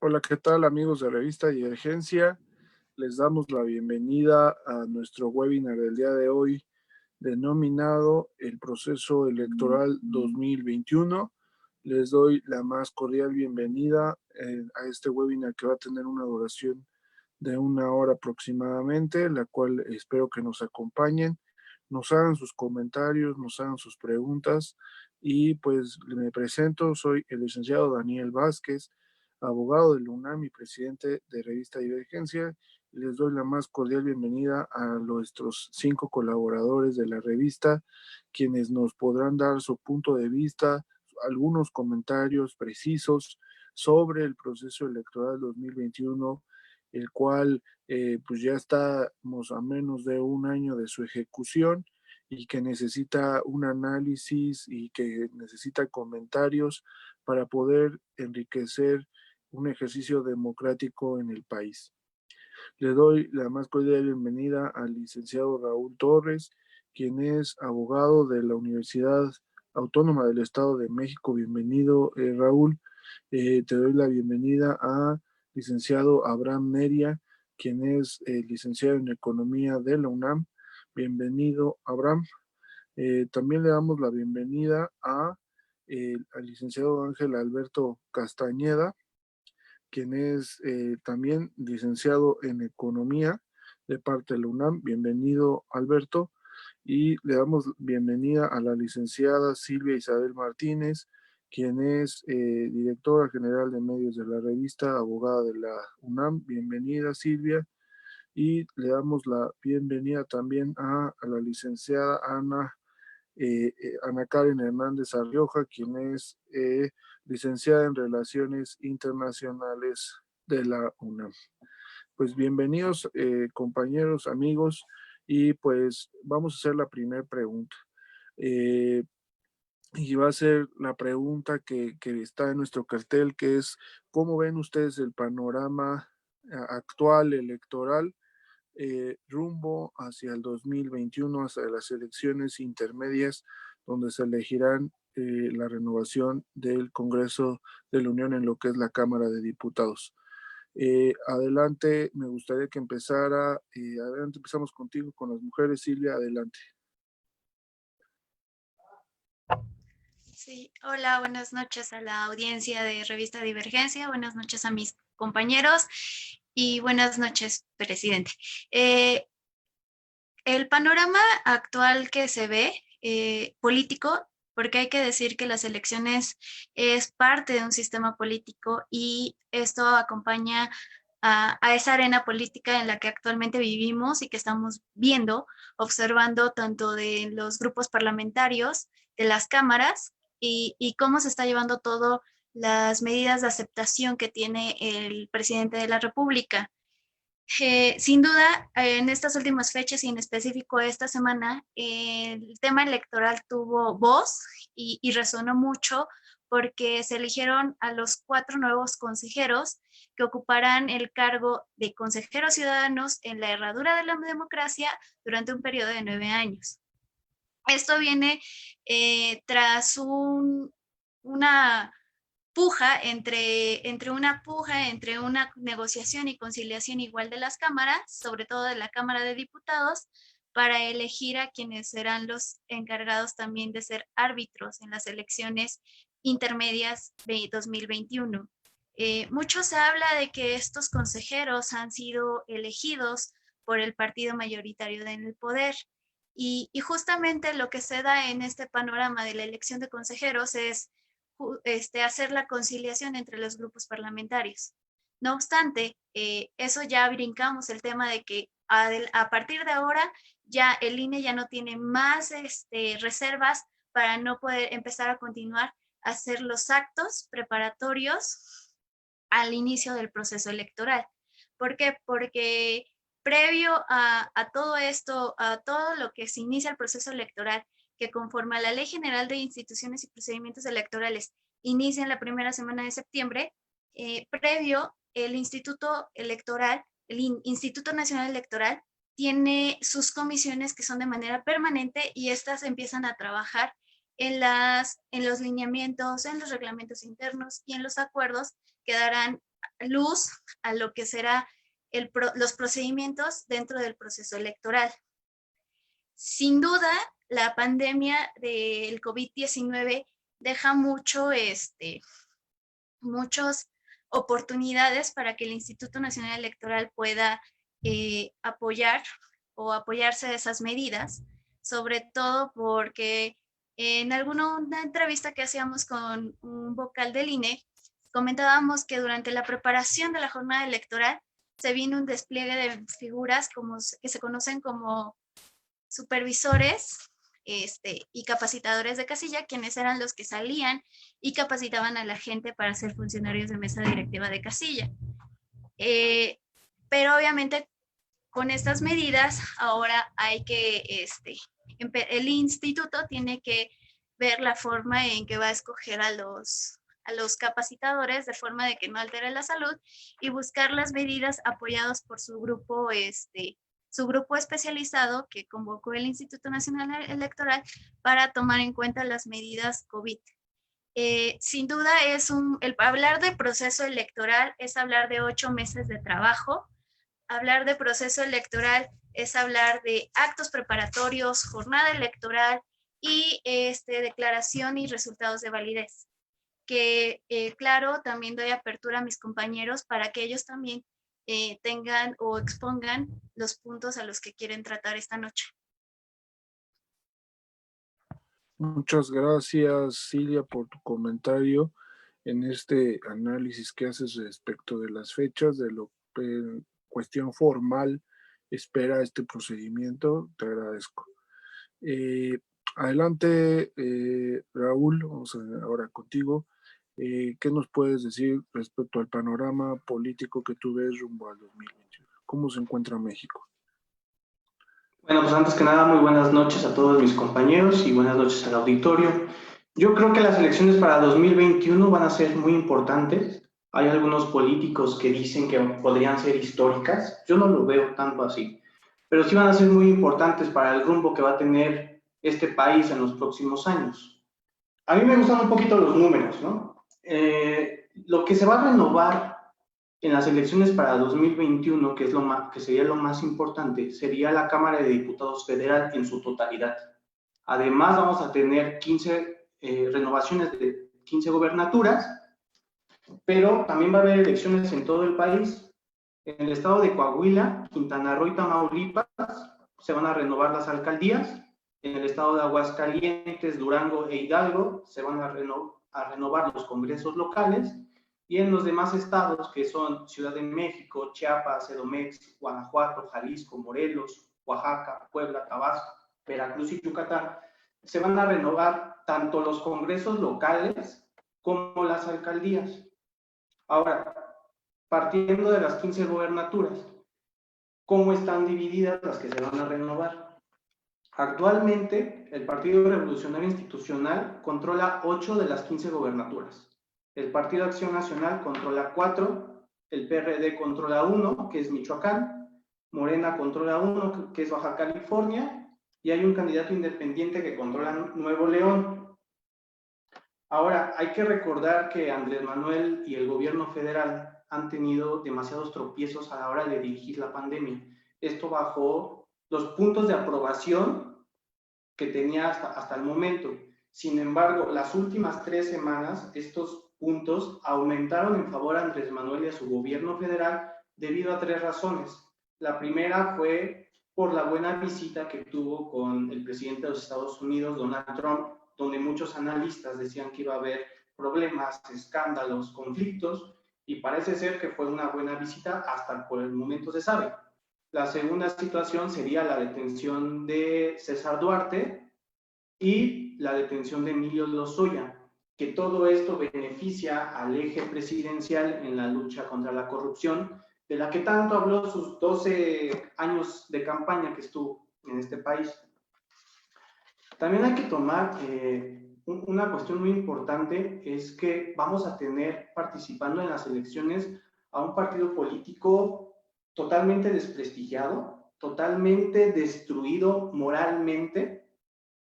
Hola, ¿qué tal amigos de Revista Divergencia? Les damos la bienvenida a nuestro webinar del día de hoy denominado El Proceso Electoral 2021. Les doy la más cordial bienvenida a este webinar que va a tener una duración de 1 hora aproximadamente, la cual espero que nos acompañen, nos hagan sus comentarios, nos hagan sus preguntas y pues me presento, soy el licenciado Daniel Vázquez, abogado del UNAM y presidente de Revista Divergencia. Les doy la más cordial bienvenida a nuestros 5 colaboradores de la revista, quienes nos podrán dar su punto de vista, algunos comentarios precisos sobre el proceso electoral 2021, el cual pues ya estamos a menos de 1 año de su ejecución y que necesita un análisis y que necesita comentarios para poder enriquecer un ejercicio democrático en el país. Le doy la más cordial bienvenida al licenciado Raúl Torres, quien es abogado de la Universidad Autónoma del Estado de México. Bienvenido, Raúl. Te doy la bienvenida a licenciado Abraham Neria, quien es licenciado en Economía de la UNAM. Bienvenido, Abraham. También le damos la bienvenida al licenciado Ángel Alberto Castañeda, quien es también licenciado en Economía de parte de la UNAM. Bienvenido, Alberto. Y le damos bienvenida a la licenciada Silvia Isabel Martínez, quien es directora general de medios de la revista, abogada de la UNAM. Bienvenida, Silvia. Y le damos la bienvenida también a la licenciada Ana Karen Hernández Arrioja, quien es licenciada en Relaciones Internacionales de la UNAM. Pues bienvenidos compañeros, amigos, y pues vamos a hacer la primera pregunta. Y va a ser la pregunta que está en nuestro cartel, que es, ¿cómo ven ustedes el panorama actual electoral rumbo hacia el 2021, hacia las elecciones intermedias, donde se elegirán la renovación del Congreso de la Unión en lo que es la Cámara de Diputados? Adelante, me gustaría que empezara, adelante, empezamos contigo, con las mujeres. Silvia, adelante. Sí, hola, buenas noches a la audiencia de Revista Divergencia, buenas noches a mis compañeros y buenas noches, presidente. El panorama actual que se ve político, porque hay que decir que las elecciones es parte de un sistema político y esto acompaña a esa arena política en la que actualmente vivimos y que estamos viendo, observando tanto de los grupos parlamentarios, de las cámaras y cómo se está llevando todo las medidas de aceptación que tiene el presidente de la República. Sin duda, en estas últimas fechas y en específico esta semana, el tema electoral tuvo voz y resonó mucho porque se eligieron a los 4 nuevos consejeros que ocuparán el cargo de consejeros ciudadanos en la herradura de la democracia durante un periodo de 9 años. Esto viene tras una entre una negociación y conciliación igual de las cámaras, sobre todo de la Cámara de Diputados, para elegir a quienes serán los encargados también de ser árbitros en las elecciones intermedias de 2021. Mucho se habla de que estos consejeros han sido elegidos por el partido mayoritario en el poder. Y justamente lo que se da en este panorama de la elección de consejeros es hacer la conciliación entre los grupos parlamentarios. No obstante, eso ya brincamos el tema de que a partir de ahora ya el INE ya no tiene más reservas para no poder empezar a continuar a hacer los actos preparatorios al inicio del proceso electoral. ¿Por qué? Porque previo a todo esto, a todo lo que se inicia el proceso electoral, que conforme a la Ley General de Instituciones y Procedimientos Electorales inicia en la primera semana de septiembre, previo el Instituto Electoral, el Instituto Nacional Electoral, tiene sus comisiones que son de manera permanente y estas empiezan a trabajar en los lineamientos, en los reglamentos internos y en los acuerdos que darán luz a lo que será los procedimientos dentro del proceso electoral. Sin duda, la pandemia del COVID-19 deja muchas oportunidades para que el Instituto Nacional Electoral pueda apoyar o apoyarse de esas medidas, sobre todo porque en una entrevista que hacíamos con un vocal del INE, comentábamos que durante la preparación de la jornada electoral se vino un despliegue de figuras que se conocen como supervisores y capacitadores de casilla, quienes eran los que salían y capacitaban a la gente para ser funcionarios de mesa directiva de casilla. Pero obviamente con estas medidas ahora hay que, el instituto tiene que ver la forma en que va a escoger a los capacitadores de forma de que no altere la salud y buscar las medidas apoyados por su grupo especializado que convocó el Instituto Nacional Electoral para tomar en cuenta las medidas COVID. Sin duda el hablar de proceso electoral es hablar de 8 meses de trabajo. Hablar de proceso electoral es hablar de actos preparatorios, jornada electoral y declaración y resultados de validez. Que claro, también doy apertura a mis compañeros para que ellos también tengan o expongan los puntos a los que quieren tratar esta noche. Muchas gracias, Silvia, por tu comentario en este análisis que haces respecto de las fechas, de lo que cuestión formal espera este procedimiento. Te agradezco. Adelante, Raúl, vamos ahora contigo. ¿Qué nos puedes decir respecto al panorama político que tú ves rumbo al 2021? ¿Cómo se encuentra México? Bueno, pues antes que nada, muy buenas noches a todos mis compañeros y buenas noches al auditorio. Yo creo que las elecciones para 2021 van a ser muy importantes. Hay algunos políticos que dicen que podrían ser históricas. Yo no lo veo tanto así, pero sí van a ser muy importantes para el rumbo que va a tener este país en los próximos años. A mí me gustan un poquito los números, ¿no? Lo que se va a renovar en las elecciones para 2021, que sería lo más importante, sería la Cámara de Diputados Federal en su totalidad. Además, vamos a tener 15 renovaciones de 15 gobernaturas, pero también va a haber elecciones en todo el país. En el estado de Coahuila, Quintana Roo y Tamaulipas se van a renovar las alcaldías. En el estado de Aguascalientes, Durango e Hidalgo se van a renovar los congresos locales. Y en los demás estados, que son Ciudad de México, Chiapas, Edomex, Guanajuato, Jalisco, Morelos, Oaxaca, Puebla, Tabasco, Veracruz y Yucatán, se van a renovar tanto los congresos locales como las alcaldías. Ahora, partiendo de las 15 gobernaturas, ¿cómo están divididas las que se van a renovar? Actualmente, el Partido Revolucionario Institucional controla 8 de las 15 gobernaturas. El Partido Acción Nacional controla 4, el PRD controla 1, que es Michoacán, Morena controla 1, que es Baja California, y hay un candidato independiente que controla Nuevo León. Ahora, hay que recordar que Andrés Manuel y el gobierno federal han tenido demasiados tropiezos a la hora de dirigir la pandemia. Esto bajó los puntos de aprobación que tenía hasta el momento. Sin embargo, las últimas 3 semanas, estos puntos aumentaron en favor a Andrés Manuel y a su gobierno federal debido a 3 razones. La primera fue por la buena visita que tuvo con el presidente de los Estados Unidos, Donald Trump, donde muchos analistas decían que iba a haber problemas, escándalos, conflictos, y parece ser que fue una buena visita, hasta por el momento se sabe. La segunda situación sería la detención de César Duarte y la detención de Emilio Lozoya, que todo esto beneficia al eje presidencial en la lucha contra la corrupción, de la que tanto habló sus 12 años de campaña que estuvo en este país. También hay que tomar una cuestión muy importante, es que vamos a tener participando en las elecciones a un partido político totalmente desprestigiado, totalmente destruido moralmente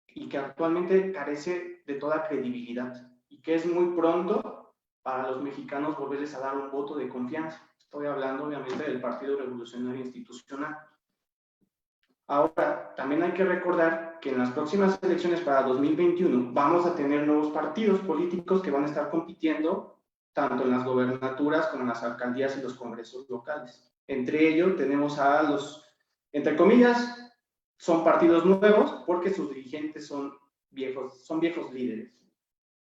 y que actualmente carece de toda credibilidad y que es muy pronto para los mexicanos volverles a dar un voto de confianza. Estoy hablando obviamente del Partido Revolucionario Institucional. Ahora, también hay que recordar que en las próximas elecciones para 2021 vamos a tener nuevos partidos políticos que van a estar compitiendo tanto en las gobernaturas como en las alcaldías y los congresos locales. Entre ellos tenemos a los, entre comillas, son partidos nuevos porque sus dirigentes son viejos líderes.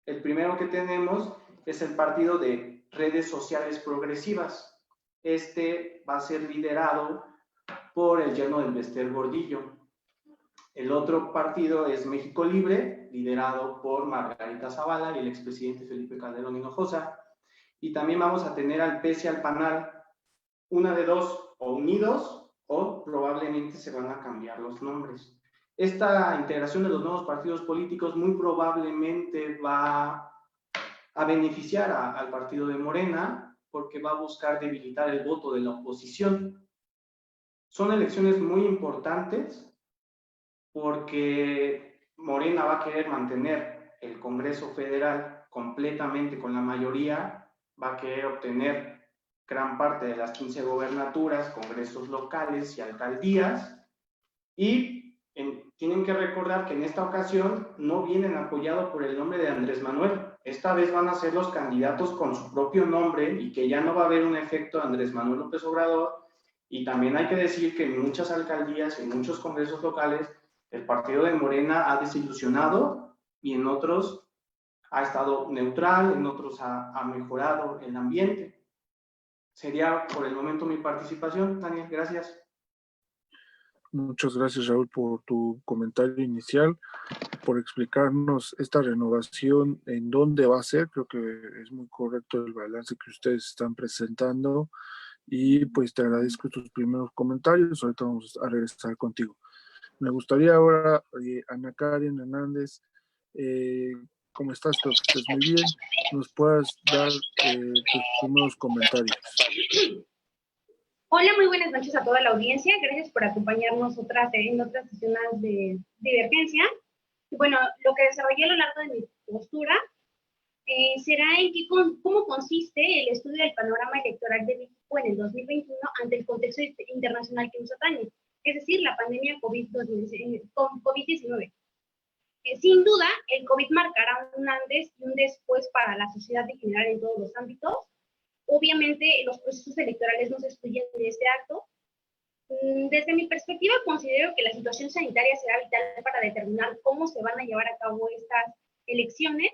El primero que tenemos es el partido de redes sociales progresivas. Este va a ser liderado por el yerno del Bester Gordillo. El otro partido es México Libre, liderado por Margarita Zavala y el expresidente Felipe Calderón Hinojosa. Y también vamos a tener al PES y al PANAL, una de dos, o unidos, o probablemente se van a cambiar los nombres. Esta integración de los nuevos partidos políticos muy probablemente va a beneficiar al partido de Morena, porque va a buscar debilitar el voto de la oposición. Son elecciones muy importantes porque Morena va a querer mantener el Congreso Federal completamente con la mayoría, va a querer obtener gran parte de las 15 gobernaturas, congresos locales y alcaldías, y tienen que recordar que en esta ocasión no vienen apoyados por el nombre de Andrés Manuel. Esta vez van a ser los candidatos con su propio nombre y que ya no va a haber un efecto de Andrés Manuel López Obrador. Y también hay que decir que en muchas alcaldías y en muchos congresos locales el partido de Morena ha desilusionado y en otros ha estado neutral, en otros ha mejorado el ambiente. Sería por el momento mi participación. Daniel, gracias. Muchas gracias, Raúl, por tu comentario inicial, por explicarnos esta renovación, en dónde va a ser. Creo que es muy correcto el balance que ustedes están presentando y pues te agradezco tus primeros comentarios. Ahorita vamos a regresar contigo. Me gustaría ahora, Ana Karen Hernández, ¿cómo estás? Espero que estés muy bien. Nos puedas dar tus primeros comentarios. Hola, muy buenas noches a toda la audiencia. Gracias por acompañarnos en otras sesiones de Divergencia. Bueno, lo que desarrollé a lo largo de mi postura será en cómo consiste el estudio del panorama electoral de México en el 2021 ante el contexto internacional que nos atañe, es decir, la pandemia COVID-19. Sin duda, el COVID marcará un antes y un después para la sociedad en general en todos los ámbitos. Obviamente, los procesos electorales no se excluyen de este acto. Desde mi perspectiva, considero que la situación sanitaria será vital para determinar cómo se van a llevar a cabo estas elecciones.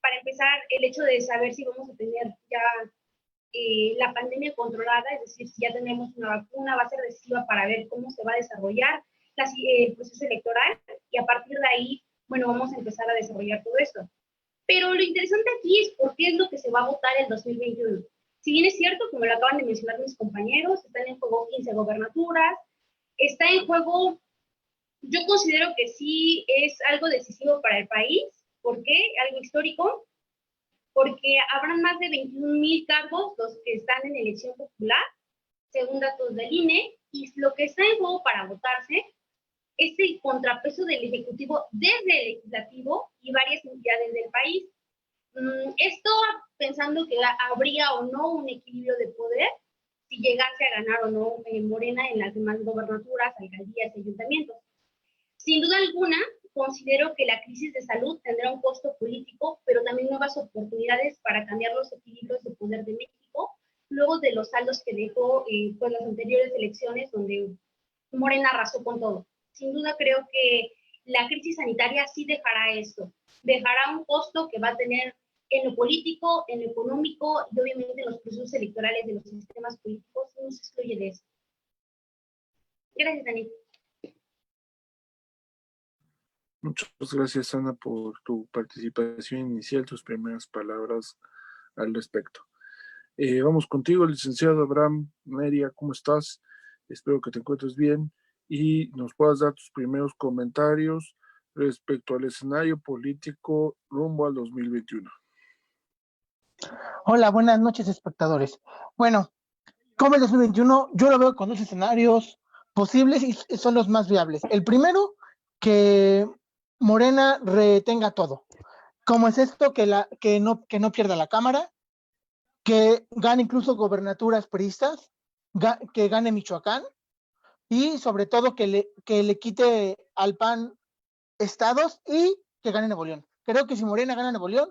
Para empezar, el hecho de saber si vamos a tener ya la pandemia controlada, es decir, si ya tenemos una vacuna, va a ser decisiva para ver cómo se va a desarrollar el proceso electoral, y a partir de ahí, bueno, vamos a empezar a desarrollar todo esto. Pero lo interesante aquí es por qué es lo que se va a votar en 2021. Si bien es cierto, como lo acaban de mencionar mis compañeros, están en juego 15 gobernaturas, está en juego, yo considero que sí es algo decisivo para el país. ¿Por qué? Algo histórico, porque habrán más de 21,000 cargos los que están en elección popular, según datos del INE, y lo que está en juego para votarse es el contrapeso del Ejecutivo desde el Legislativo y varias entidades del país. Esto pensando que habría o no un equilibrio de poder, si llegase a ganar o no Morena en las demás gobernaturas, alcaldías y ayuntamientos. Sin duda alguna, considero que la crisis de salud tendrá un costo político, pero también nuevas oportunidades para cambiar los equilibrios de poder de México, luego de los saldos que dejó pues las anteriores elecciones, donde Morena arrasó con todo. Sin duda creo que la crisis sanitaria sí dejará esto, dejará un costo que va a tener en lo político, en lo económico y obviamente en los procesos electorales de los sistemas políticos. No se excluye de eso. Gracias, Dani. Muchas gracias, Ana, por tu participación inicial, tus primeras palabras al respecto. Vamos contigo, licenciado Abraham Neria, ¿cómo estás? Espero que te encuentres bien y nos puedas dar tus primeros comentarios respecto al escenario político rumbo al 2021. Hola, buenas noches, espectadores. Bueno, como el 2021, yo lo veo con dos escenarios posibles y son los más viables. El primero, que Morena retenga todo. ¿Cómo es esto? Que no pierda la Cámara, que gane incluso gobernaturas priistas, que gane Michoacán y sobre todo que le quite al PAN estados y que gane Nuevo León. Creo que si Morena gana Nuevo León,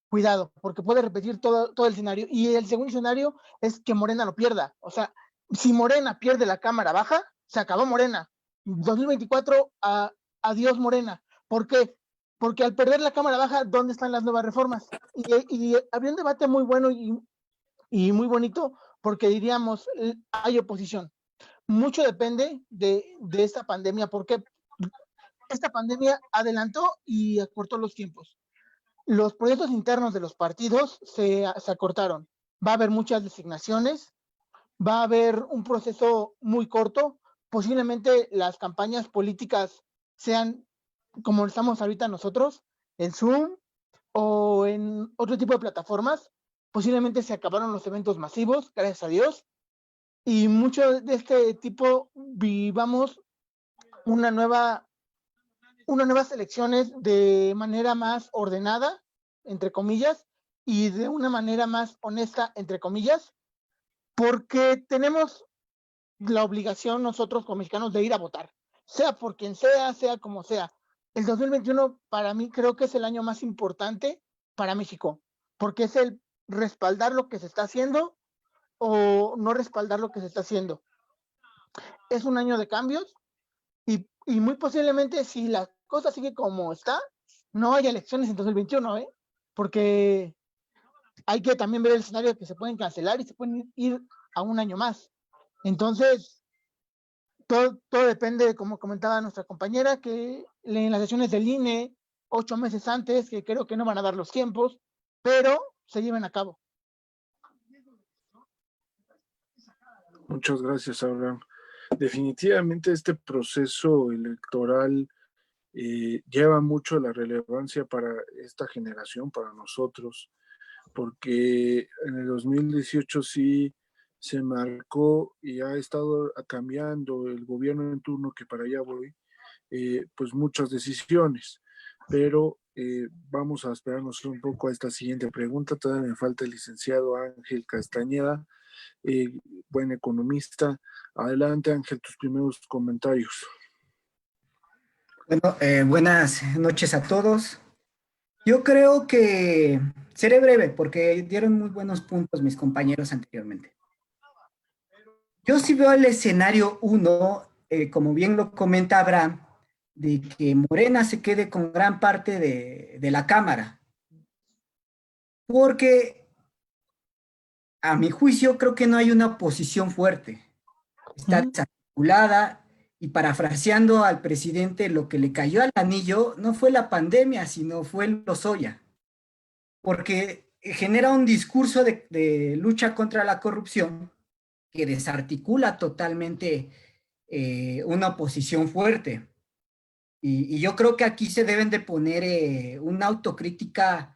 cuidado, porque puede repetir todo el escenario. Y el segundo escenario es que Morena lo pierda. O sea, si Morena pierde la Cámara Baja, se acabó Morena. 2024, adiós Morena. ¿Por qué? Porque al perder la Cámara Baja, ¿dónde están las nuevas reformas? Y habría un debate muy bueno y muy bonito, porque diríamos, hay oposición. Mucho depende de esta pandemia, porque esta pandemia adelantó y acortó los tiempos. Los proyectos internos de los partidos se acortaron. Va a haber muchas designaciones, va a haber un proceso muy corto, posiblemente las campañas políticas sean como estamos ahorita nosotros, en Zoom o en otro tipo de plataformas. Posiblemente se acabaron los eventos masivos, gracias a Dios, y mucho de este tipo vivamos una nuevas elecciones de manera más ordenada, entre comillas, y de una manera más honesta, entre comillas, porque tenemos la obligación nosotros como mexicanos de ir a votar, sea por quien sea como sea. El 2021 para mí creo que es el año más importante para México, porque es el respaldar lo que se está haciendo o no respaldar lo que se está haciendo. Es un año de cambios y muy posiblemente si la cosa sigue como está, no haya elecciones en 2021, ¿eh? Porque hay que también ver el escenario de que se pueden cancelar y se pueden ir a un año más. Entonces, todo depende, como comentaba nuestra compañera, que en las sesiones del INE, 8 meses antes, que creo que no van a dar los tiempos, pero se lleven a cabo. Muchas gracias, Abraham. Definitivamente este proceso electoral lleva mucho la relevancia para esta generación, para nosotros, porque en el 2018 sí se marcó y ha estado cambiando el gobierno en turno, que para allá voy, pues muchas decisiones, pero vamos a esperarnos un poco a esta siguiente pregunta. Todavía me falta el licenciado Ángel Castañeda, buen economista. Adelante, Ángel, tus primeros comentarios. Bueno, buenas noches a todos. Yo creo que seré breve porque dieron muy buenos puntos mis compañeros anteriormente. Yo sí veo el escenario 1, como bien lo comenta Abraham, de que Morena se quede con gran parte de la Cámara. Porque a mi juicio creo que no hay una posición fuerte. Está desarticulada. Y parafraseando al presidente, lo que le cayó al anillo no fue la pandemia, sino fue el Lozoya, porque genera un discurso de lucha contra la corrupción que desarticula totalmente una oposición fuerte. Y yo creo que aquí se deben de poner una autocrítica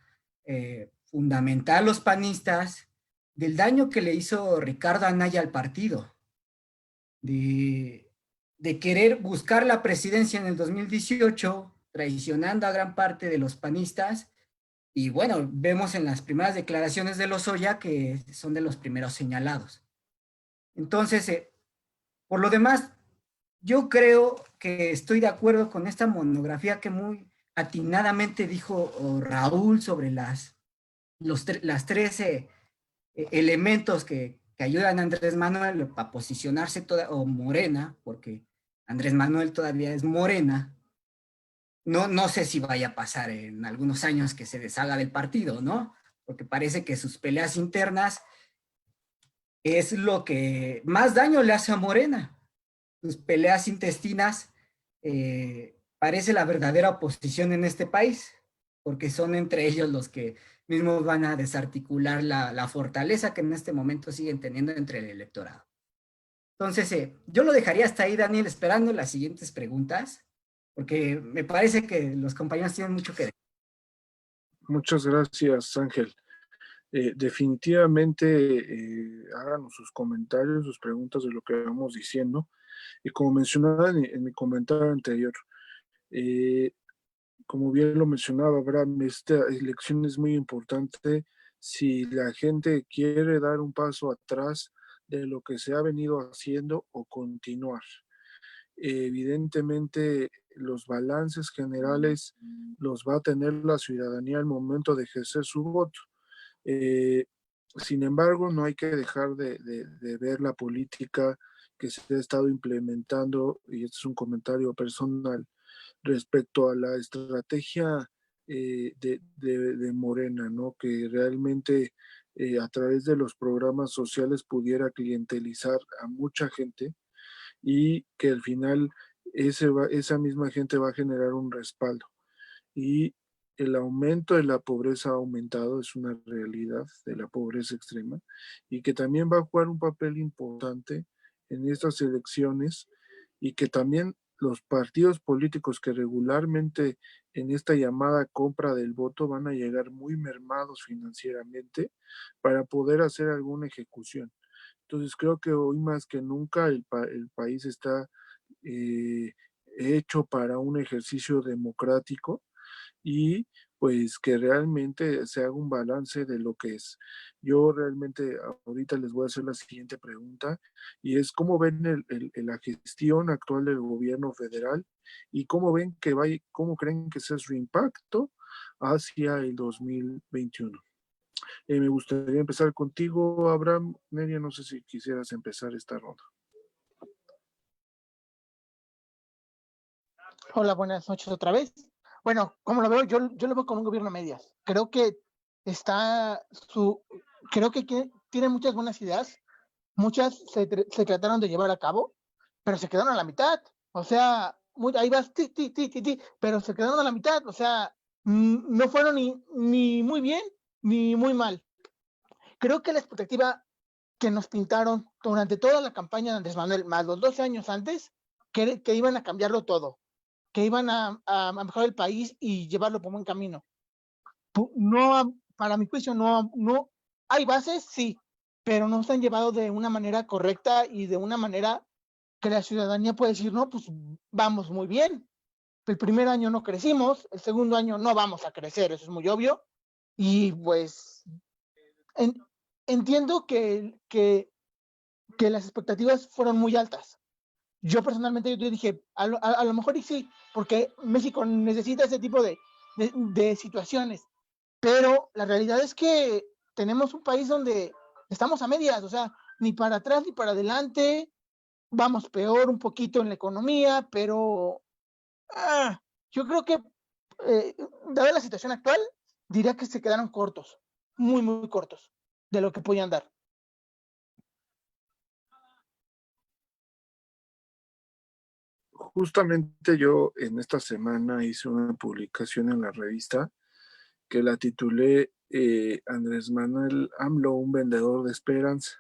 fundamental los panistas del daño que le hizo Ricardo Anaya al partido, de querer buscar la presidencia en el 2018, traicionando a gran parte de los panistas, y bueno, vemos en las primeras declaraciones de Lozoya que son de los primeros señalados. Entonces, por lo demás, yo creo que estoy de acuerdo con esta monografía que muy atinadamente dijo Raúl sobre las 13 elementos que ayudan a Andrés Manuel a posicionarse o Morena, porque Andrés Manuel todavía es Morena. No sé si vaya a pasar en algunos años que se deshaga del partido, ¿no? Porque parece que sus peleas internas es lo que más daño le hace a Morena. Sus peleas intestinas parece la verdadera oposición en este país, porque son entre ellos los que mismos van a desarticular la fortaleza que en este momento siguen teniendo entre el electorado. Entonces, yo lo dejaría hasta ahí, Daniel, esperando las siguientes preguntas, porque me parece que los compañeros tienen mucho que decir. Muchas gracias, Ángel. Definitivamente háganos sus comentarios, sus preguntas de lo que vamos diciendo. Y como mencionaba en mi comentario anterior, como bien lo mencionaba Abraham, esta elección es muy importante si la gente quiere dar un paso atrás de lo que se ha venido haciendo o continuar. Evidentemente, los balances generales los va a tener la ciudadanía al momento de ejercer su voto. Eh, Sin embargo, no hay que dejar de ver la política que se ha estado implementando, y este es un comentario personal, respecto a la estrategia de Morena, ¿no? Que realmente a través de los programas sociales pudiera clientelizar a mucha gente y que al final esa misma gente va a generar un respaldo. Y el aumento de la pobreza ha aumentado, es una realidad de la pobreza extrema, y que también va a jugar un papel importante en estas elecciones, y que también los partidos políticos que regularmente en esta llamada compra del voto van a llegar muy mermados financieramente para poder hacer alguna ejecución. Entonces creo que hoy más que nunca el país está eh, hecho para un ejercicio democrático, y pues que realmente se haga un balance de lo que es. Yo realmente ahorita les voy a hacer la siguiente pregunta, y es cómo ven la gestión actual del gobierno federal, y cómo ven que va, cómo creen que sea su impacto hacia el 2021. Me gustaría empezar contigo, Abraham. Neria, no sé si quisieras empezar esta ronda. Hola, buenas noches otra vez. Bueno, como lo veo, yo lo veo con un gobierno a medias. Creo que tiene muchas buenas ideas, muchas se trataron de llevar a cabo, pero se quedaron a la mitad. O sea, ahí vas, pero se quedaron a la mitad. O sea, no fueron ni muy bien ni muy mal. Creo que la expectativa que nos pintaron durante toda la campaña de Andrés Manuel, más los 12 años antes, que iban a cambiarlo todo, que iban a mejorar el país y llevarlo por buen camino. No, para mi juicio, no hay bases, sí, pero no se han llevado de una manera correcta y de una manera que la ciudadanía puede decir, no, pues vamos muy bien. El primer año no crecimos, el segundo año no vamos a crecer, eso es muy obvio. Y pues en, entiendo que las expectativas fueron muy altas. Yo personalmente yo dije, a lo mejor y sí, porque México necesita ese tipo de situaciones, pero la realidad es que tenemos un país donde estamos a medias, o sea, ni para atrás ni para adelante, vamos peor un poquito en la economía, pero yo creo que, dada la situación actual, diría que se quedaron cortos, muy, muy cortos de lo que podían dar. Justamente yo en esta semana hice una publicación en la revista que la titulé Andrés Manuel AMLO, un vendedor de esperanza.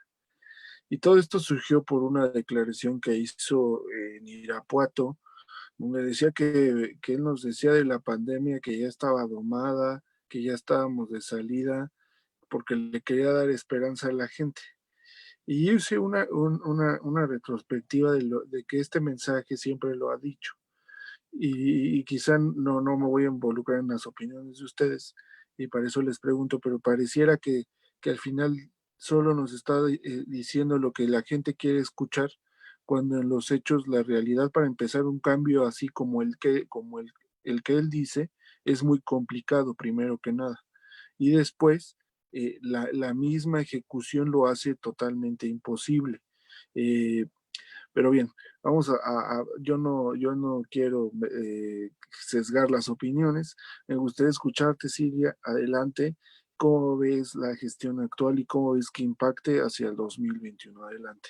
Y todo esto surgió por una declaración que hizo en Irapuato, donde decía que él nos decía de la pandemia que ya estaba domada, que ya estábamos de salida, porque le quería dar esperanza a la gente. Y yo hice una retrospectiva de que este mensaje siempre lo ha dicho. Y quizá no me voy a involucrar en las opiniones de ustedes, y para eso les pregunto, pero pareciera que al final solo nos está diciendo lo que la gente quiere escuchar, cuando en los hechos la realidad para empezar un cambio así como el que él dice es muy complicado, primero que nada, y después la misma ejecución lo hace totalmente imposible. Eh, pero bien, yo no quiero sesgar las opiniones. Me gustaría escucharte, Silvia. Adelante. ¿Cómo ves la gestión actual y cómo ves que impacte hacia el 2021? Adelante.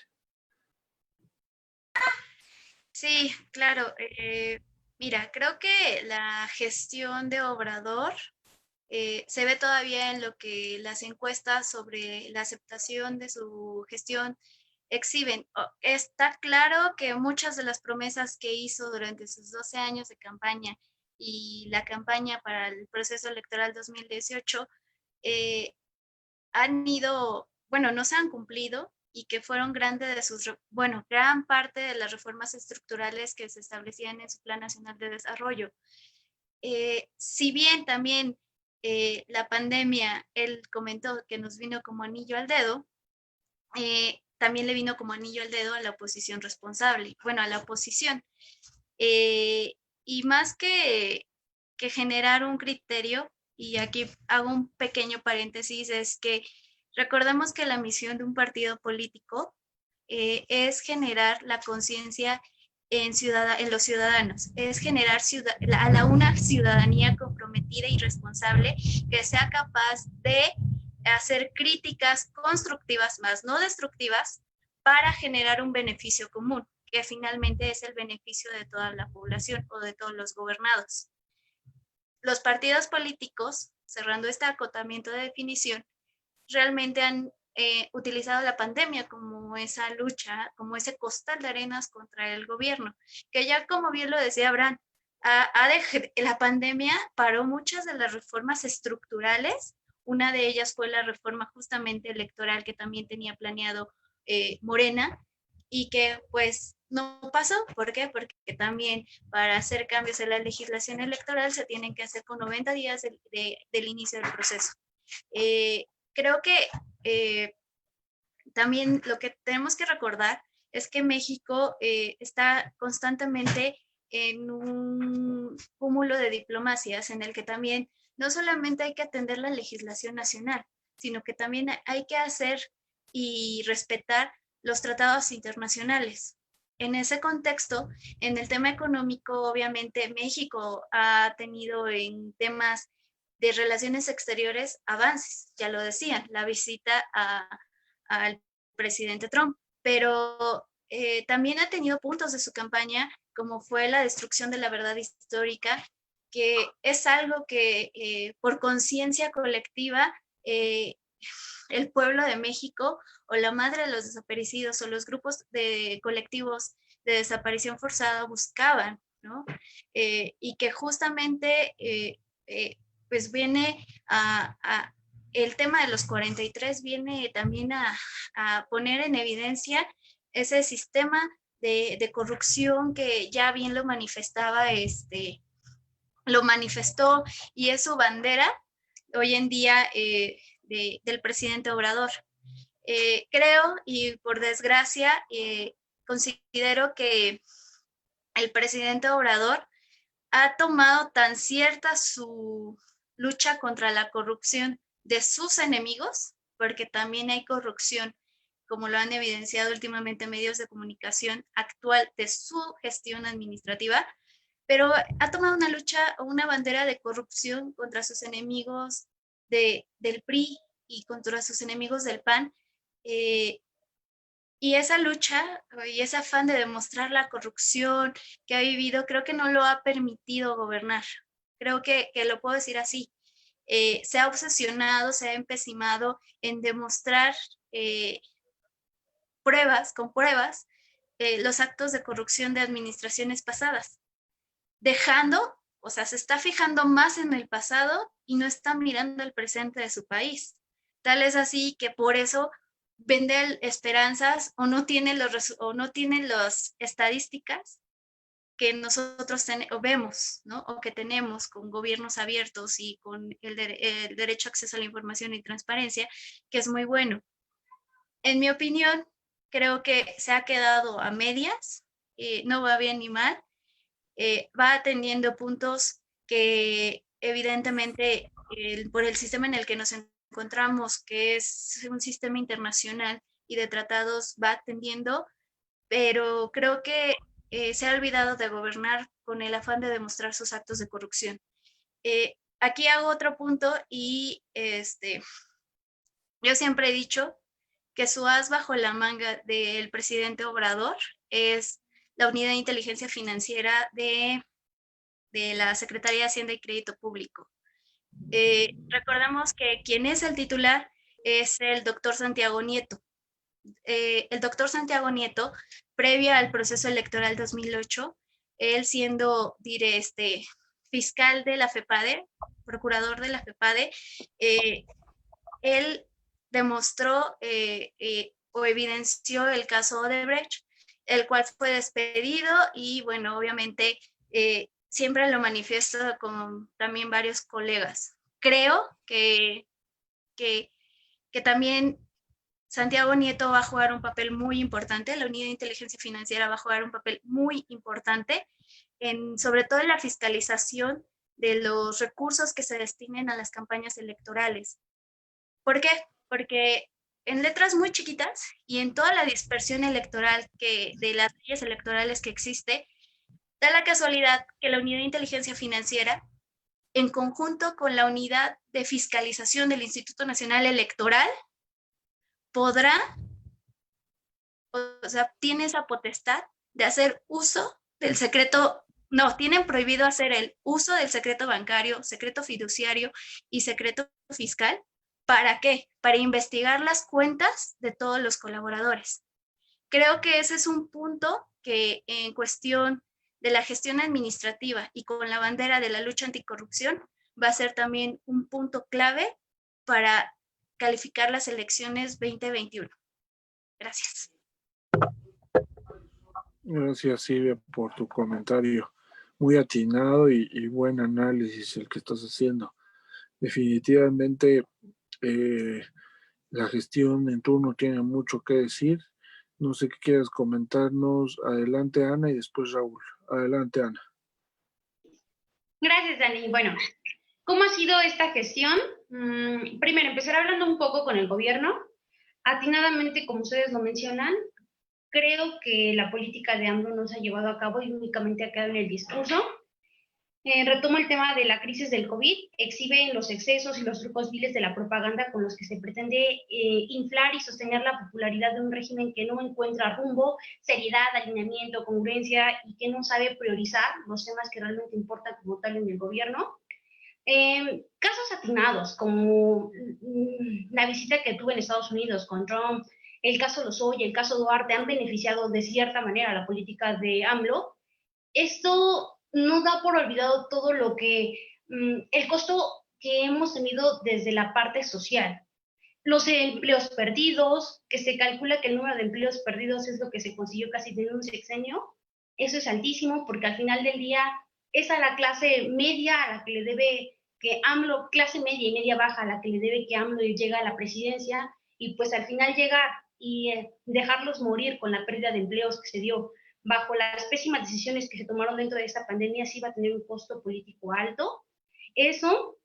Sí, claro. Mira, creo que la gestión de Obrador se ve todavía en lo que las encuestas sobre la aceptación de su gestión exhiben. Está claro que muchas de las promesas que hizo durante sus 12 años de campaña y la campaña para el proceso electoral 2018 eh, no se han cumplido, y que fueron gran parte de las reformas estructurales que se establecían en su Plan Nacional de Desarrollo. Si bien también la pandemia, él comentó que nos vino como anillo al dedo, también le vino como anillo al dedo a la oposición responsable, bueno, a la oposición. Y más que generar un criterio, y aquí hago un pequeño paréntesis, es que recordemos que la misión de un partido político es generar la conciencia en los ciudadanos, es generar una ciudadanía comprometida y responsable que sea capaz de hacer críticas constructivas, más no destructivas, para generar un beneficio común, que finalmente es el beneficio de toda la población o de todos los gobernados. Los partidos políticos, cerrando este acotamiento de definición, realmente han utilizado la pandemia como esa lucha, como ese costal de arenas contra el gobierno, que ya como bien lo decía Abraham, la pandemia paró muchas de las reformas estructurales. Una de ellas fue la reforma justamente electoral que también tenía planeado Morena, y que pues no pasó. ¿Por qué? Porque también para hacer cambios en la legislación electoral se tienen que hacer con 90 días del inicio del proceso. Creo que también lo que tenemos que recordar es que México está constantemente en un cúmulo de diplomacias en el que también no solamente hay que atender la legislación nacional, sino que también hay que hacer y respetar los tratados internacionales. En ese contexto, en el tema económico, obviamente México ha tenido en temas de relaciones exteriores avances, ya lo decían, la visita al presidente Trump, pero también ha tenido puntos de su campaña, como fue la destrucción de la verdad histórica, que es algo que por conciencia colectiva el pueblo de México o la madre de los desaparecidos o los grupos de colectivos de desaparición forzada buscaban, ¿no? Y que justamente pues viene el tema de los 43 viene también a poner en evidencia ese sistema de corrupción que ya bien lo manifestaba, lo manifestó y es su bandera hoy en día del presidente Obrador. Creo y por desgracia considero que el presidente Obrador ha tomado tan cierta su lucha contra la corrupción de sus enemigos, porque también hay corrupción, como lo han evidenciado últimamente medios de comunicación actual de su gestión administrativa, pero ha tomado una lucha o una bandera de corrupción contra sus enemigos del PRI y contra sus enemigos del PAN. Y esa lucha y ese afán de demostrar la corrupción que ha vivido, creo que no lo ha permitido gobernar. Creo que lo puedo decir así. Se ha obsesionado, se ha empecinado en demostrar con pruebas, los actos de corrupción de administraciones pasadas, dejando, o sea, se está fijando más en el pasado y no está mirando el presente de su país. Tal es así que por eso vende esperanzas o no tiene las estadísticas que nosotros vemos, ¿no? O que tenemos con gobiernos abiertos y con el derecho a acceso a la información y transparencia, que es muy bueno. En mi opinión, creo que se ha quedado a medias, no va bien ni mal, va atendiendo puntos que evidentemente por el sistema en el que nos encontramos, que es un sistema internacional y de tratados, va atendiendo, pero creo que se ha olvidado de gobernar con el afán de demostrar sus actos de corrupción. Aquí hago otro punto y yo siempre he dicho que su as bajo la manga del presidente Obrador es la Unidad de Inteligencia Financiera de la Secretaría de Hacienda y Crédito Público. Recordemos que quien es el titular es el doctor Santiago Nieto. El doctor Santiago Nieto, previa al proceso electoral 2008, él siendo fiscal de la FEPADE, procurador de la FEPADE, él demostró o evidenció el caso Odebrecht, el cual fue despedido y bueno, obviamente siempre lo manifiesto con también varios colegas. creo que, que, que también Santiago Nieto va a jugar un papel muy importante, la Unidad de Inteligencia Financiera va a jugar un papel muy importante, sobre todo en la fiscalización de los recursos que se destinen a las campañas electorales. ¿Por qué? Porque en letras muy chiquitas y en toda la dispersión electoral de las leyes electorales que existe, da la casualidad que la Unidad de Inteligencia Financiera, en conjunto con la Unidad de Fiscalización del Instituto Nacional Electoral, podrá, o sea, tiene esa potestad de hacer uso del secreto, no, tienen prohibido hacer el uso del secreto bancario, secreto fiduciario y secreto fiscal. ¿Para qué? Para investigar las cuentas de todos los colaboradores. Creo que ese es un punto que en cuestión de la gestión administrativa y con la bandera de la lucha anticorrupción va a ser también un punto clave para calificar las elecciones 2021. Gracias. Gracias, Silvia, por tu comentario. Muy atinado y buen análisis el que estás haciendo. Definitivamente la gestión en turno tiene mucho que decir. No sé qué quieras comentarnos. Adelante, Ana, y después Raúl. Adelante, Ana. Gracias, Dani. Bueno, ¿cómo ha sido esta gestión? Primero, empezar hablando un poco con el gobierno. Atinadamente, como ustedes lo mencionan, creo que la política de AMLO no se ha llevado a cabo y únicamente ha quedado en el discurso. Retomo el tema de la crisis del COVID, exhibe los excesos y los trucos viles de la propaganda con los que se pretende inflar y sostener la popularidad de un régimen que no encuentra rumbo, seriedad, alineamiento, congruencia y que no sabe priorizar los temas que realmente importan como tal en el gobierno. Casos atinados, como la visita que tuve en Estados Unidos con Trump, el caso Lozoya, el caso Duarte, han beneficiado de cierta manera a la política de AMLO. Esto no da por olvidado todo lo que, el costo que hemos tenido desde la parte social. Los empleos perdidos, que se calcula que el número de empleos perdidos es lo que se consiguió casi en un sexenio. Eso es altísimo porque al final del día es a la clase media a la que le debe que AMLO, clase media y media baja a la que le debe que AMLO llega a la presidencia y pues al final llegar y dejarlos morir con la pérdida de empleos que se dio bajo las pésimas decisiones que se tomaron dentro de esta pandemia, sí va a tener un costo político alto. Eso,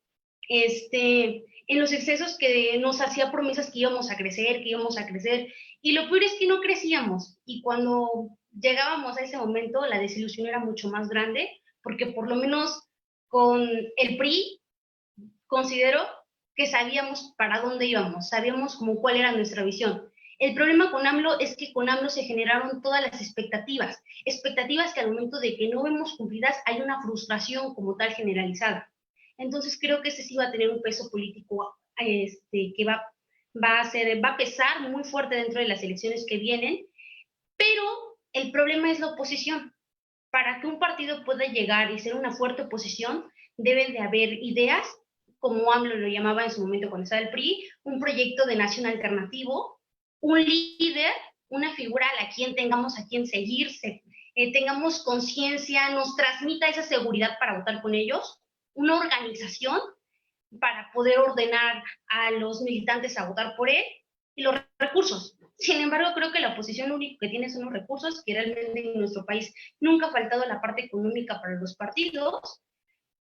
en los excesos que nos hacía promesas que íbamos a crecer, y lo peor es que no crecíamos, y cuando llegábamos a ese momento, la desilusión era mucho más grande, porque por lo menos con el PRI, considero que sabíamos para dónde íbamos, sabíamos como cuál era nuestra visión. El problema con AMLO es que con AMLO se generaron todas las expectativas que al momento de que no vemos cumplidas hay una frustración como tal generalizada. Entonces creo que ese sí va a tener un peso político que va a pesar muy fuerte dentro de las elecciones que vienen, pero el problema es la oposición. Para que un partido pueda llegar y ser una fuerte oposición, deben de haber ideas, como AMLO lo llamaba en su momento cuando estaba el PRI, un proyecto de nación alternativo, un líder, una figura a la quien tengamos a quien seguirse, tengamos conciencia, nos transmita esa seguridad para votar con ellos, una organización para poder ordenar a los militantes a votar por él, y los recursos. Sin embargo, creo que la oposición lo único que tiene son los recursos, que realmente en nuestro país nunca ha faltado la parte económica para los partidos,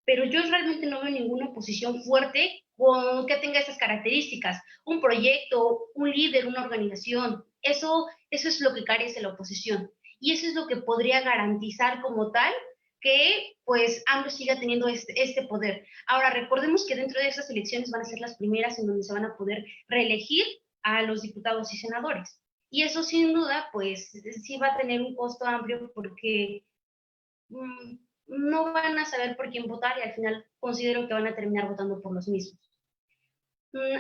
pero yo realmente no veo ninguna oposición fuerte con que tenga esas características, un proyecto, un líder, una organización. Eso es lo que carece la oposición, y eso es lo que podría garantizar como tal que pues AMLO siga teniendo este poder. Ahora, recordemos que dentro de esas elecciones van a ser las primeras en donde se van a poder reelegir a los diputados y senadores. Y eso sin duda, pues sí va a tener un costo amplio porque no van a saber por quién votar y al final considero que van a terminar votando por los mismos.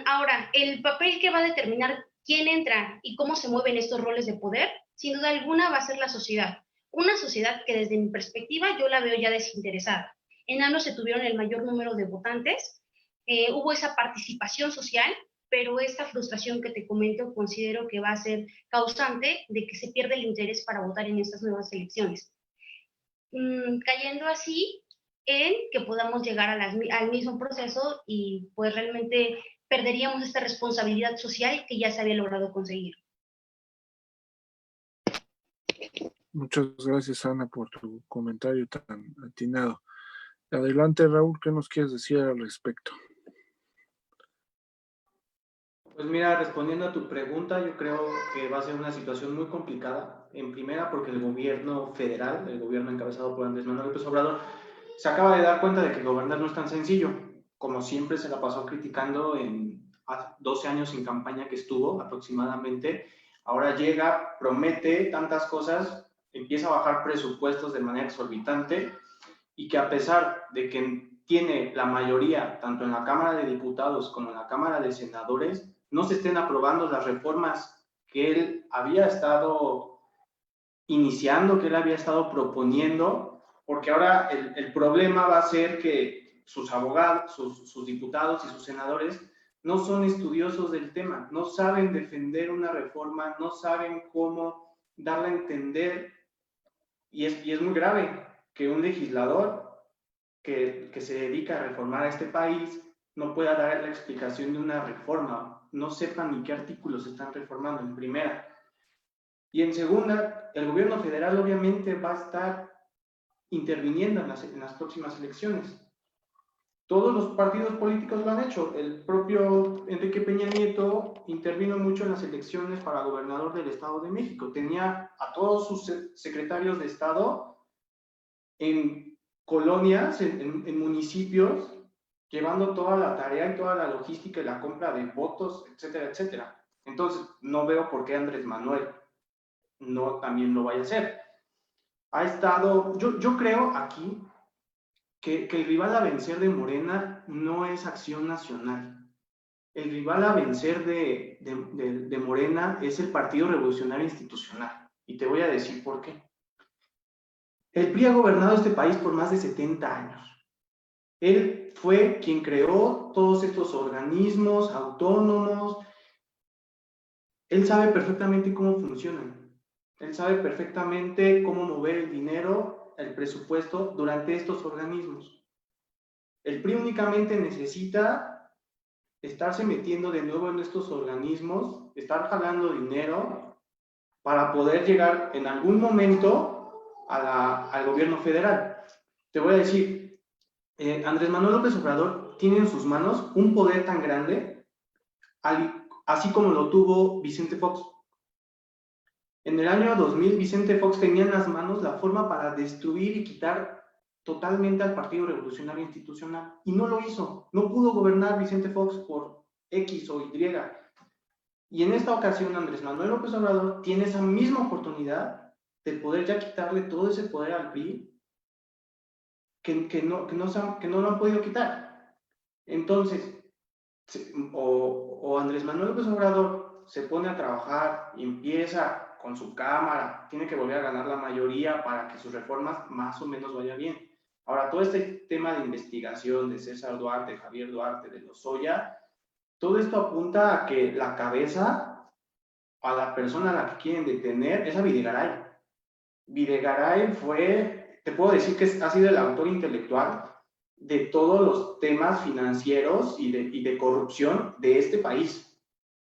Ahora, el papel que va a determinar quién entra y cómo se mueven estos roles de poder, sin duda alguna va a ser la sociedad. Una sociedad que desde mi perspectiva yo la veo ya desinteresada. En AMLO se tuvieron el mayor número de votantes, hubo esa participación social, pero esta frustración que te comento considero que va a ser causante de que se pierda el interés para votar en estas nuevas elecciones. Cayendo así, en que podamos llegar al mismo proceso y pues realmente perderíamos esta responsabilidad social que ya se había logrado conseguir. Muchas gracias, Ana, por tu comentario tan atinado. Adelante, Raúl, ¿qué nos quieres decir al respecto? Pues mira, respondiendo a tu pregunta, yo creo que va a ser una situación muy complicada. En primera, porque el gobierno federal, el gobierno encabezado por Andrés Manuel López Obrador, se acaba de dar cuenta de que gobernar no es tan sencillo, como siempre se la pasó criticando en 12 años en campaña que estuvo aproximadamente. Ahora llega, promete tantas cosas, empieza a bajar presupuestos de manera exorbitante y que a pesar de que tiene la mayoría, tanto en la Cámara de Diputados como en la Cámara de Senadores, no se estén aprobando las reformas que él había estado iniciando, que él había estado proponiendo, porque ahora el problema va a ser que sus abogados, sus diputados y sus senadores no son estudiosos del tema, no saben defender una reforma, no saben cómo darla a entender, y es muy grave que un legislador que se dedica a reformar a este país no pueda dar la explicación de una reforma, no sepan ni qué artículos están reformando en primera. Y en segunda, el gobierno federal obviamente va a estar interviniendo en las próximas elecciones. Todos los partidos políticos lo han hecho. El propio Enrique Peña Nieto intervino mucho en las elecciones para gobernador del Estado de México. Tenía a todos sus secretarios de Estado en colonias, en municipios, llevando toda la tarea y toda la logística y la compra de votos, etcétera, etcétera. Entonces, no veo por qué Andrés Manuel no también lo vaya a hacer. Ha estado, yo creo aquí que el rival a vencer de Morena no es Acción Nacional. El rival a vencer de Morena es el Partido Revolucionario Institucional. Y te voy a decir por qué. El PRI ha gobernado este país por más de 70 años. Él fue quien creó todos estos organismos autónomos. Él sabe perfectamente cómo funcionan. Él sabe perfectamente cómo mover el dinero, el presupuesto durante estos organismos. El PRI únicamente necesita estarse metiendo de nuevo en estos organismos, estar jalando dinero para poder llegar en algún momento al gobierno federal. Te voy a decir, Andrés Manuel López Obrador tiene en sus manos un poder tan grande, así como lo tuvo Vicente Fox. En el año 2000, Vicente Fox tenía en las manos la forma para destruir y quitar totalmente al Partido Revolucionario Institucional, y no lo hizo. No pudo gobernar Vicente Fox por X o Y. Y en esta ocasión, Andrés Manuel López Obrador tiene esa misma oportunidad de poder ya quitarle todo ese poder al PRI que no lo han podido quitar. Entonces, o Andrés Manuel López Obrador se pone a trabajar y empieza con su Cámara, tiene que volver a ganar la mayoría para que sus reformas más o menos vayan bien. Ahora, todo este tema de investigación de César Duarte, Javier Duarte, de Lozoya, todo esto apunta a que la cabeza, a la persona a la que quieren detener, es a Videgaray. Videgaray fue, te puedo decir que ha sido el autor intelectual de todos los temas financieros y de corrupción de este país.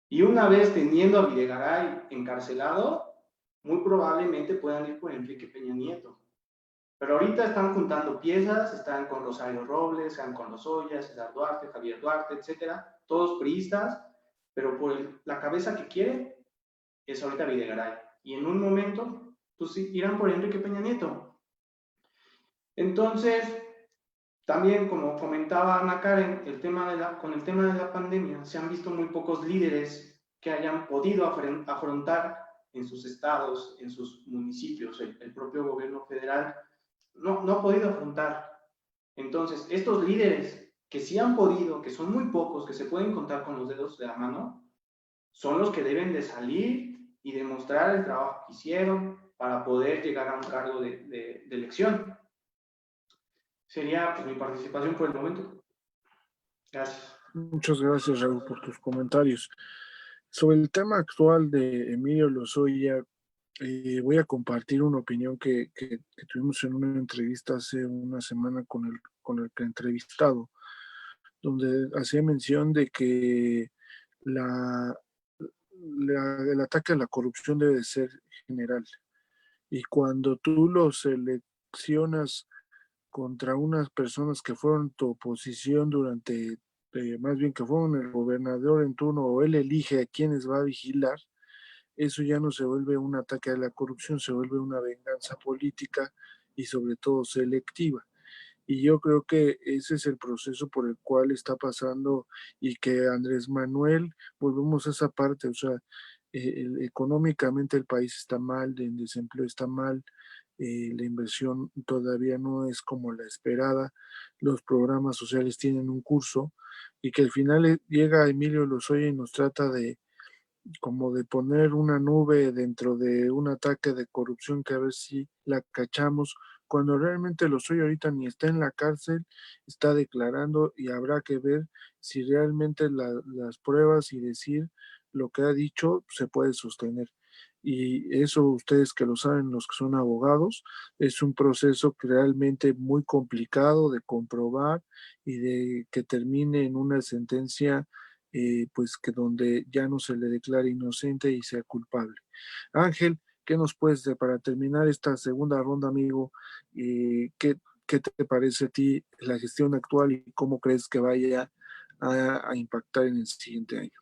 Y una vez teniendo a Videgaray encarcelado, muy probablemente puedan ir por Enrique Peña Nieto. Pero ahorita están juntando piezas, están con Rosario Robles, están con Lozoya, César Duarte, Javier Duarte, etcétera, todos priistas, pero por la cabeza que quiere es ahorita Videgaray. Y en un momento, pues irán por Enrique Peña Nieto. Entonces, también, como comentaba Ana Karen, con el tema de la pandemia, se han visto muy pocos líderes que hayan podido afrontar en sus estados, en sus municipios, el propio gobierno federal no ha podido afrontar. Entonces, estos líderes que sí han podido, que son muy pocos, que se pueden contar con los dedos de la mano, son los que deben de salir y demostrar el trabajo que hicieron para poder llegar a un cargo de elección. Sería pues mi participación por el momento. Gracias. Muchas gracias, Raúl, por tus comentarios. Sobre el tema actual de Emilio Lozoya, voy a compartir una opinión que tuvimos en una entrevista hace una semana con el que entrevistado, donde hacía mención de que la, el ataque a la corrupción debe de ser general. Y cuando tú lo seleccionas contra unas personas que fueron tu oposición durante, más bien que fueron el gobernador en turno, o él elige a quienes va a vigilar, eso ya no se vuelve un ataque a la corrupción, se vuelve una venganza política y sobre todo selectiva. Y yo creo que ese es el proceso por el cual está pasando, y que Andrés Manuel, volvemos a esa parte, o sea, económicamente el país está mal, el desempleo está mal, la inversión todavía no es como la esperada, los programas sociales tienen un curso, y que al final llega Emilio Lozoya y nos trata de como de poner una nube dentro de un ataque de corrupción que a ver si la cachamos, cuando realmente Lozoya ahorita ni está en la cárcel, está declarando, y habrá que ver si realmente las pruebas y decir lo que ha dicho se puede sostener. Y eso ustedes que lo saben, los que son abogados, es un proceso que realmente muy complicado de comprobar y de que termine en una sentencia, pues que donde ya no se le declare inocente y sea culpable. Ángel, ¿qué nos puedes de, para terminar esta segunda ronda, amigo? ¿Qué te parece a ti la gestión actual y cómo crees que vaya a impactar en el siguiente año?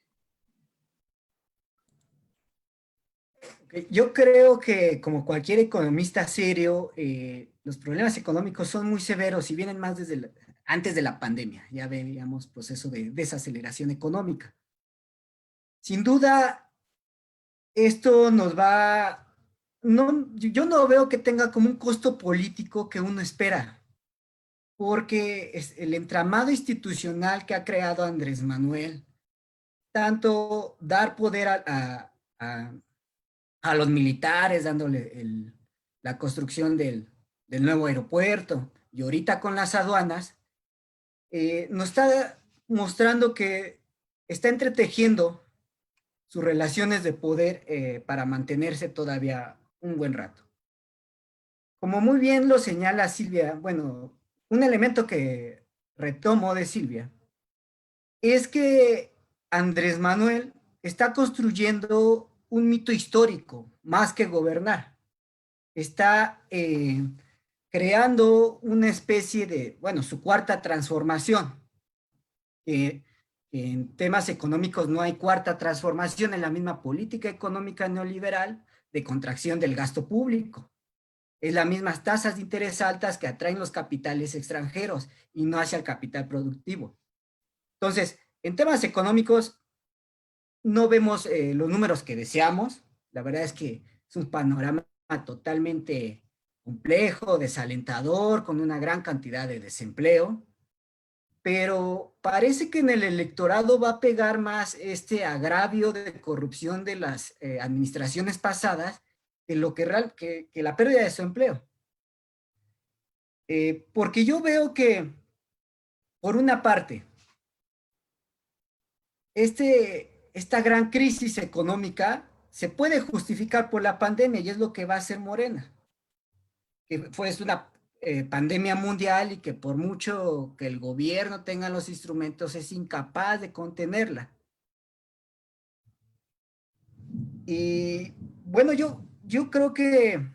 Yo creo que como cualquier economista serio, los problemas económicos son muy severos y vienen más antes de la pandemia. Ya veíamos proceso de desaceleración económica. Sin duda, esto nos va, no, yo no veo que tenga como un costo político que uno espera, porque es el entramado institucional que ha creado Andrés Manuel, tanto dar poder a los militares, dándole la construcción del nuevo aeropuerto, y ahorita con las aduanas, nos está mostrando que está entretejiendo sus relaciones de poder para mantenerse todavía un buen rato. Como muy bien lo señala Silvia, bueno, un elemento que retomo de Silvia es que Andrés Manuel está construyendo un mito histórico más que gobernar. Está creando una especie de, bueno, su cuarta transformación. En temas económicos no hay cuarta transformación en la misma política económica neoliberal de contracción del gasto público. Es las mismas tasas de interés altas que atraen los capitales extranjeros y no hacia el capital productivo. Entonces, en temas económicos no vemos los números que deseamos. La verdad es que es un panorama totalmente complejo, desalentador, con una gran cantidad de desempleo, pero parece que en el electorado va a pegar más este agravio de corrupción de las administraciones pasadas que lo que la pérdida de su empleo. Porque yo veo que, por una parte, esta gran crisis económica se puede justificar por la pandemia, y es lo que va a hacer Morena, que fue una pandemia mundial y que por mucho que el gobierno tenga los instrumentos es incapaz de contenerla. Y bueno, yo creo que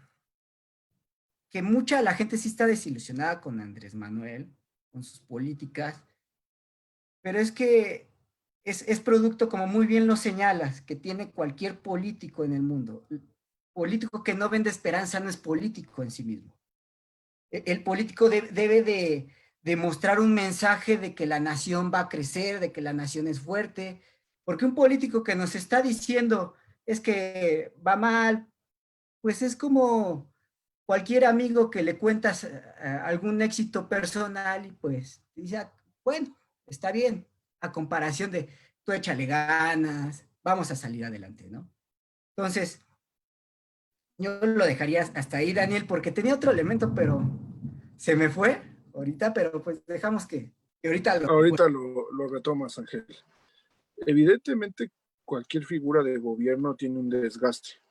mucha la gente sí está desilusionada con Andrés Manuel, con sus políticas, pero es que es producto, como muy bien lo señalas, que tiene cualquier político en el mundo. El político que no vende esperanza no es político en sí mismo. El político debe de mostrar un mensaje de que la nación va a crecer, de que la nación es fuerte, porque un político que nos está diciendo es que va mal, pues es como cualquier amigo que le cuentas algún éxito personal y pues dice, "Ah, bueno, está bien, a comparación de tú échale ganas, vamos a salir adelante, ¿no?" Entonces, yo lo dejaría hasta ahí, Daniel, porque tenía otro elemento, pero se me fue ahorita, pero pues dejamos que ahorita lo... Ahorita lo retomas, Ángel. Evidentemente, cualquier figura de gobierno tiene un desgaste.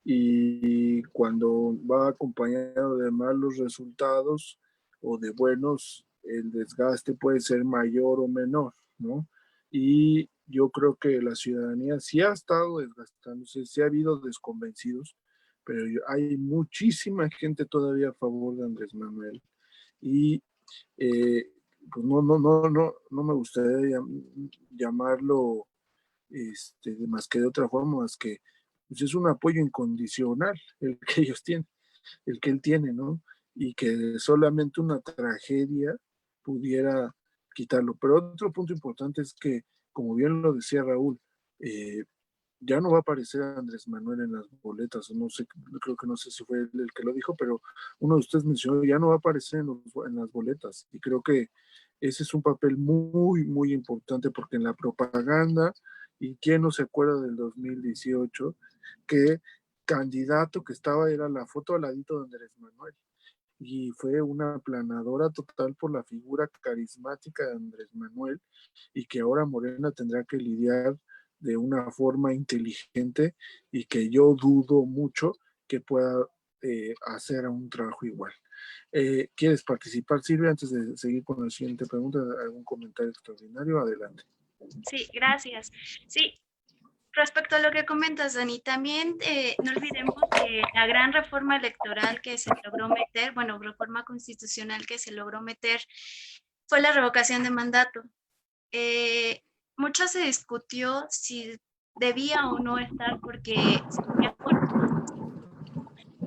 y cuando va acompañado de malos resultados o de buenos, el desgaste puede ser mayor o menor, ¿no? Y yo creo que la ciudadanía sí ha estado desgastándose, sí ha habido desconvencidos, pero hay muchísima gente todavía a favor de Andrés Manuel y pues no me gustaría llamarlo más que de otra forma, más que pues es un apoyo incondicional el que ellos tienen, el que él tiene, ¿no? Y que solamente una tragedia pudiera quitarlo. Pero otro punto importante es que, como bien lo decía Raúl, ya no va a aparecer Andrés Manuel en las boletas, no sé, creo que no sé si fue él el que lo dijo, pero uno de ustedes mencionó, ya no va a aparecer en las boletas, y creo que ese es un papel muy, muy importante, porque en la propaganda, y quién no se acuerda del 2018, que candidato que estaba era la foto al ladito de Andrés Manuel, y fue una aplanadora total por la figura carismática de Andrés Manuel, y que ahora Morena tendrá que lidiar de una forma inteligente, y que yo dudo mucho que pueda hacer un trabajo igual. ¿Quieres participar, Silvia, antes de seguir con la siguiente pregunta? ¿Algún comentario extraordinario? Adelante. Sí, gracias. Sí, respecto a lo que comentas, Dani, también no olvidemos que la gran reforma electoral que se logró meter, bueno, reforma constitucional que se logró meter, fue la revocación de mandato. Mucho se discutió si debía o no estar, porque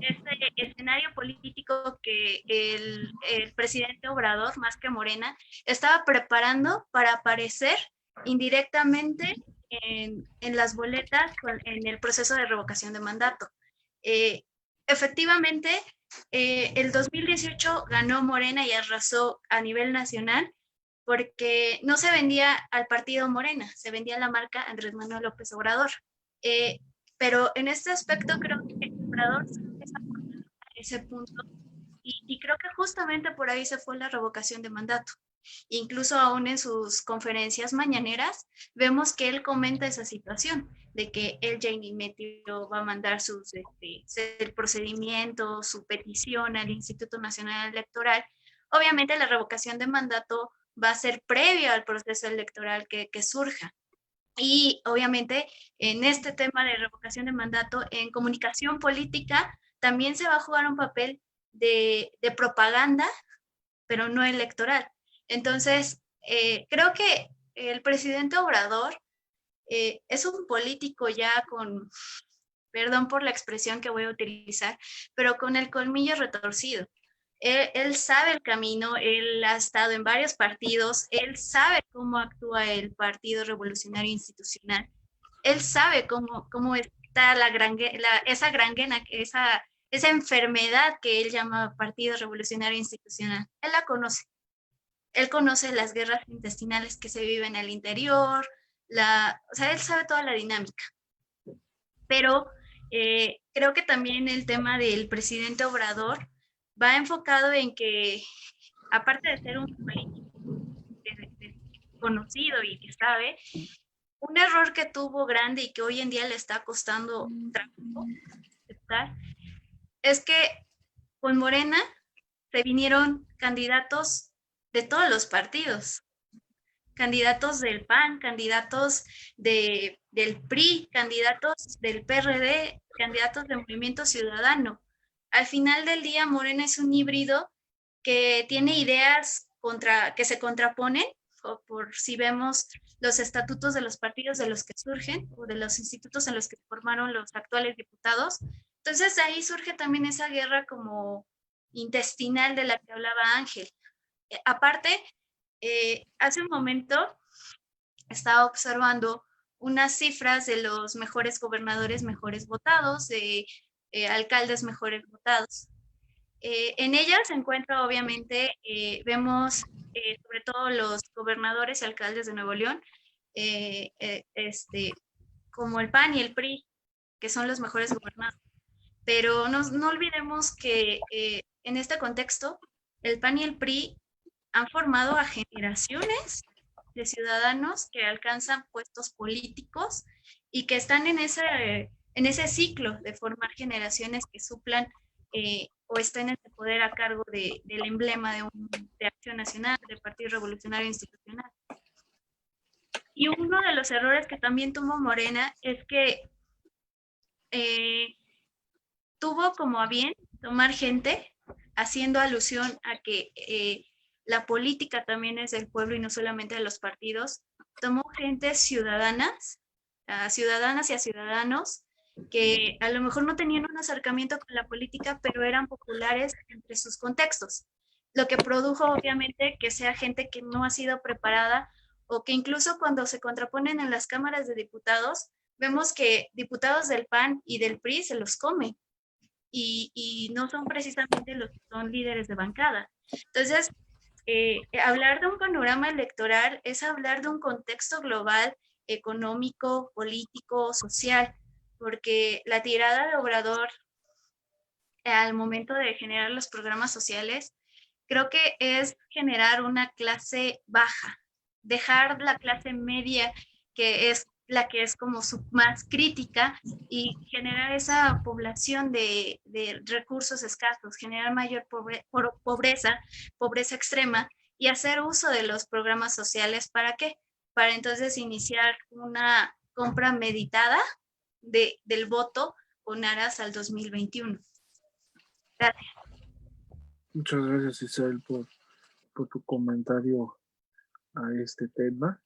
este escenario político que el presidente Obrador, más que Morena, estaba preparando para aparecer indirectamente en las boletas en el proceso de revocación de mandato. Efectivamente, el 2018 ganó Morena y arrasó a nivel nacional, porque no se vendía al partido Morena, se vendía la marca Andrés Manuel López Obrador. Pero en este aspecto creo que Obrador ese punto, y creo que justamente por ahí se fue la revocación de mandato. Incluso aún en sus conferencias mañaneras vemos que él comenta esa situación de que él ya metió, va a mandar el procedimiento, su petición al Instituto Nacional Electoral. Obviamente la revocación de mandato va a ser previa al proceso electoral que surja. Y obviamente en este tema de revocación de mandato, en comunicación política, también se va a jugar un papel de propaganda, pero no electoral. Entonces, creo que el presidente Obrador es un político ya con, perdón por la expresión que voy a utilizar, pero con el colmillo retorcido. Él sabe el camino, él ha estado en varios partidos, él sabe cómo actúa el Partido Revolucionario Institucional, él sabe cómo está esa enfermedad que él llama Partido Revolucionario Institucional. Él la conoce. Él conoce las guerras intestinales que se viven al interior, o sea, él sabe toda la dinámica. Pero creo que también el tema del presidente Obrador va enfocado en que, aparte de ser un político conocido y que sabe, un error que tuvo grande y que hoy en día le está costando trabajo aceptar, es que con Morena se vinieron candidatos de todos los partidos, candidatos del PAN, candidatos del PRI, candidatos del PRD, candidatos del Movimiento Ciudadano. Al final del día, Morena es un híbrido que tiene ideas que se contraponen, o por si vemos los estatutos de los partidos de los que surgen, o de los institutos en los que formaron los actuales diputados. Entonces, ahí surge también esa guerra como intestinal de la que hablaba Ángel. Aparte, hace un momento estaba observando unas cifras de los mejores gobernadores mejores votados, de alcaldes mejores votados. En ellas se encuentra, obviamente, vemos sobre todo los gobernadores y alcaldes de Nuevo León, como el PAN y el PRI, que son los mejores gobernados. Pero no olvidemos que en este contexto, el PAN y el PRI han formado a generaciones de ciudadanos que alcanzan puestos políticos y que están en en ese ciclo de formar generaciones que suplan o estén en el poder a cargo del emblema de Acción Nacional, del Partido Revolucionario Institucional. Y uno de los errores que también tuvo Morena es que tuvo como a bien tomar gente, haciendo alusión a que la política también es del pueblo y no solamente de los partidos. Tomó gente ciudadanas y a ciudadanos que a lo mejor no tenían un acercamiento con la política, pero eran populares entre sus contextos. Lo que produjo, obviamente, que sea gente que no ha sido preparada o que incluso cuando se contraponen en las cámaras de diputados, vemos que diputados del PAN y del PRI se los comen y no son precisamente los que son líderes de bancada. Entonces, hablar de un panorama electoral es hablar de un contexto global, económico, político, social, porque la tirada de Obrador al momento de generar los programas sociales, creo que es generar una clase baja, dejar la clase media, que es la que es como su más crítica, y generar esa población de recursos escasos, generar mayor pobreza extrema, y hacer uso de los programas sociales. ¿Para qué? Para entonces iniciar una compra meditada del voto con aras al 2021. Gracias. Muchas gracias, Isabel, por tu comentario a este tema.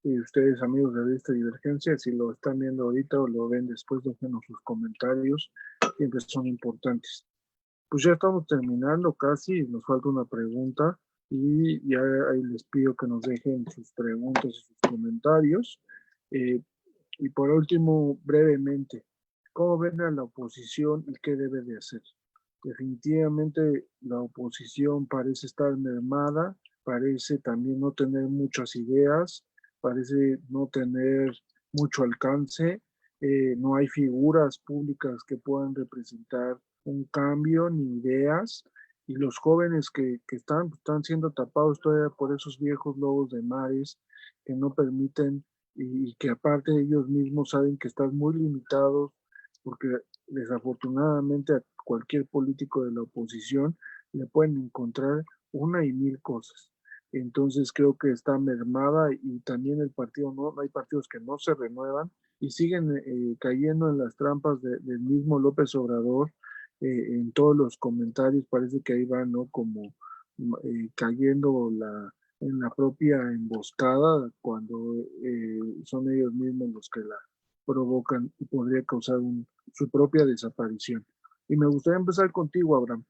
Y ustedes, amigos de esta Divergencia, si lo están viendo ahorita o lo ven después, déjenos sus comentarios, siempre son importantes. Pues ya estamos terminando casi, nos falta una pregunta y ya ahí les pido que nos dejen sus preguntas y sus comentarios. Y por último, brevemente, ¿cómo ven a la oposición y qué debe de hacer? Definitivamente la oposición parece estar mermada, parece también no tener muchas ideas, parece no tener mucho alcance, no hay figuras públicas que puedan representar un cambio ni ideas, y los jóvenes que están siendo tapados todavía por esos viejos lobos de mares que no permiten, y que aparte ellos mismos saben que están muy limitados, porque desafortunadamente a cualquier político de la oposición le pueden encontrar una y mil cosas. Entonces creo que está mermada, y también el partido, no hay partidos que no se renuevan y siguen cayendo en las trampas del mismo López Obrador. En todos los comentarios parece que ahí van, ¿no? Como cayendo en la propia emboscada, cuando son ellos mismos los que la provocan y podría causar su propia desaparición. Y me gustaría empezar contigo, Abraham.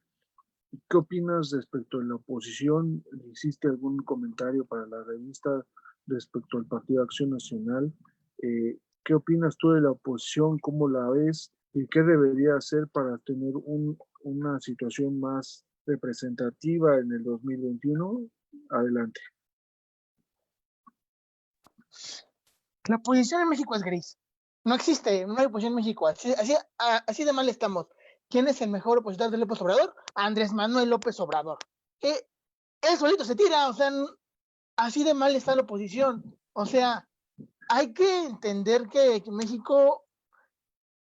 ¿Qué opinas respecto a la oposición? ¿Hiciste algún comentario para la revista respecto al Partido Acción Nacional? ¿Qué opinas tú de la oposición? ¿Cómo la ves? ¿Y qué debería hacer para tener una situación más representativa en el 2021? Adelante. La oposición en México es gris. No existe, no hay oposición en México. Así de mal estamos. ¿Quién es el mejor opositor de López Obrador? Andrés Manuel López Obrador. Él solito se tira, o sea, así de mal está la oposición. O sea, hay que entender que México,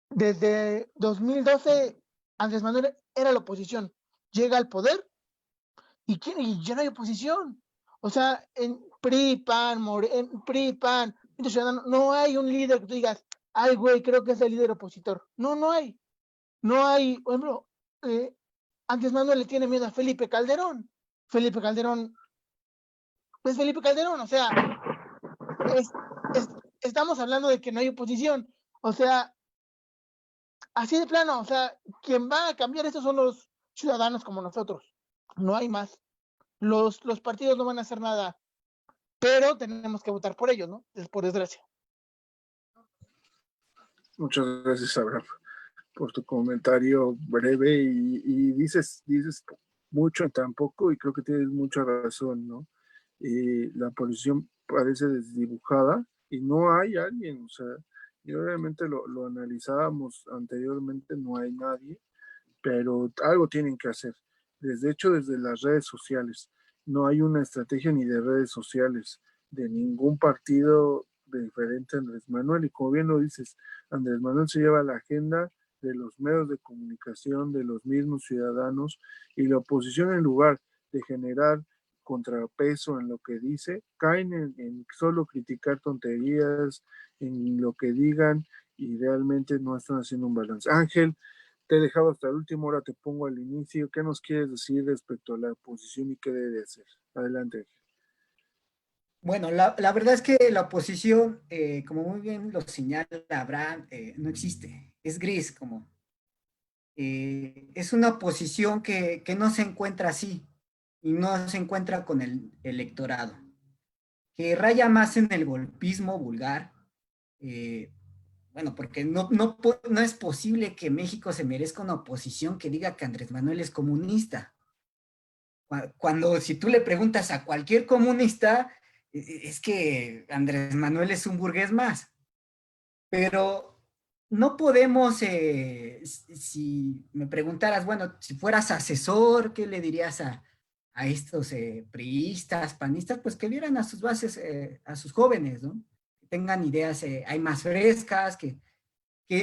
desde 2012, Andrés Manuel era la oposición. Llega al poder y ya no hay oposición. O sea, en PRI, PAN, no hay un líder que tú digas, ay, güey, creo que es el líder opositor. No hay. No hay, por ejemplo, Andrés Manuel le tiene miedo a Felipe Calderón. Felipe Calderón, o sea, estamos hablando de que no hay oposición. O sea, así de plano, o sea, quien va a cambiar esto son los ciudadanos como nosotros. No hay más. Los partidos no van a hacer nada, pero tenemos que votar por ellos, ¿no? Por desgracia. Muchas gracias, Abraham, por tu comentario breve, y dices mucho en tan poco, y creo que tienes mucha razón, ¿no? La oposición parece desdibujada y no hay alguien, o sea, y obviamente lo analizábamos anteriormente, no hay nadie, pero algo tienen que hacer. Desde las redes sociales, no hay una estrategia ni de redes sociales de ningún partido diferente a Andrés Manuel. Y como bien lo dices, Andrés Manuel se lleva la agenda de los medios de comunicación, de los mismos ciudadanos, y la oposición, en lugar de generar contrapeso en lo que dice, caen en solo criticar tonterías, en lo que digan, y realmente no están haciendo un balance. Ángel, te he dejado hasta el último, ahora te pongo al inicio. ¿Qué nos quieres decir respecto a la oposición y qué debe hacer? Adelante, Ángel. Bueno, la verdad es que la oposición, como muy bien lo señala Abraham, no existe. Es gris, es una oposición que no se encuentra así y no se encuentra con el electorado, que raya más en el golpismo vulgar. Bueno, porque no es posible que México se merezca una oposición que diga que Andrés Manuel es comunista. Cuando si tú le preguntas a cualquier comunista, es que Andrés Manuel es un burgués más. Pero no podemos, si me preguntaras, bueno, si fueras asesor, ¿qué le dirías a estos priistas, panistas? Pues que vieran a sus bases, a sus jóvenes, ¿no? Que tengan ideas, hay más frescas, que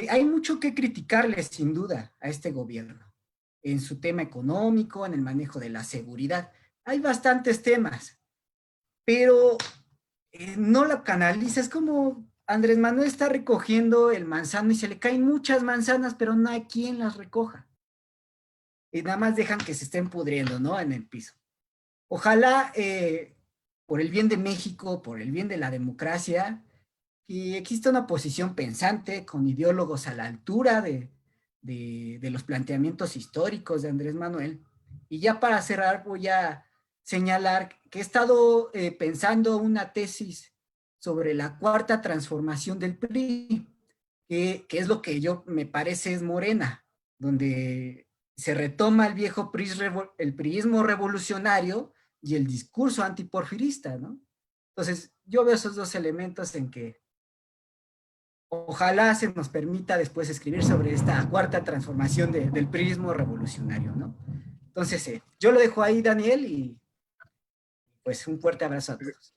hay mucho que criticarles sin duda a este gobierno, en su tema económico, en el manejo de la seguridad. Hay bastantes temas, pero no la canaliza. Es como Andrés Manuel está recogiendo el manzano y se le caen muchas manzanas, pero no hay quien las recoja. Y nada más dejan que se estén pudriendo, ¿no? En el piso. Ojalá, por el bien de México, por el bien de la democracia, que exista una posición pensante con ideólogos a la altura de los planteamientos históricos de Andrés Manuel. Y ya para cerrar voy a señalar que he estado pensando una tesis sobre la cuarta transformación del PRI, que es lo que yo me parece es Morena, donde se retoma el viejo el priismo revolucionario y el discurso antiporfirista, ¿no? Entonces, yo veo esos dos elementos en que ojalá se nos permita después escribir sobre esta cuarta transformación del priismo revolucionario, ¿no? Entonces, yo lo dejo ahí, Daniel, y pues un fuerte abrazo a todos.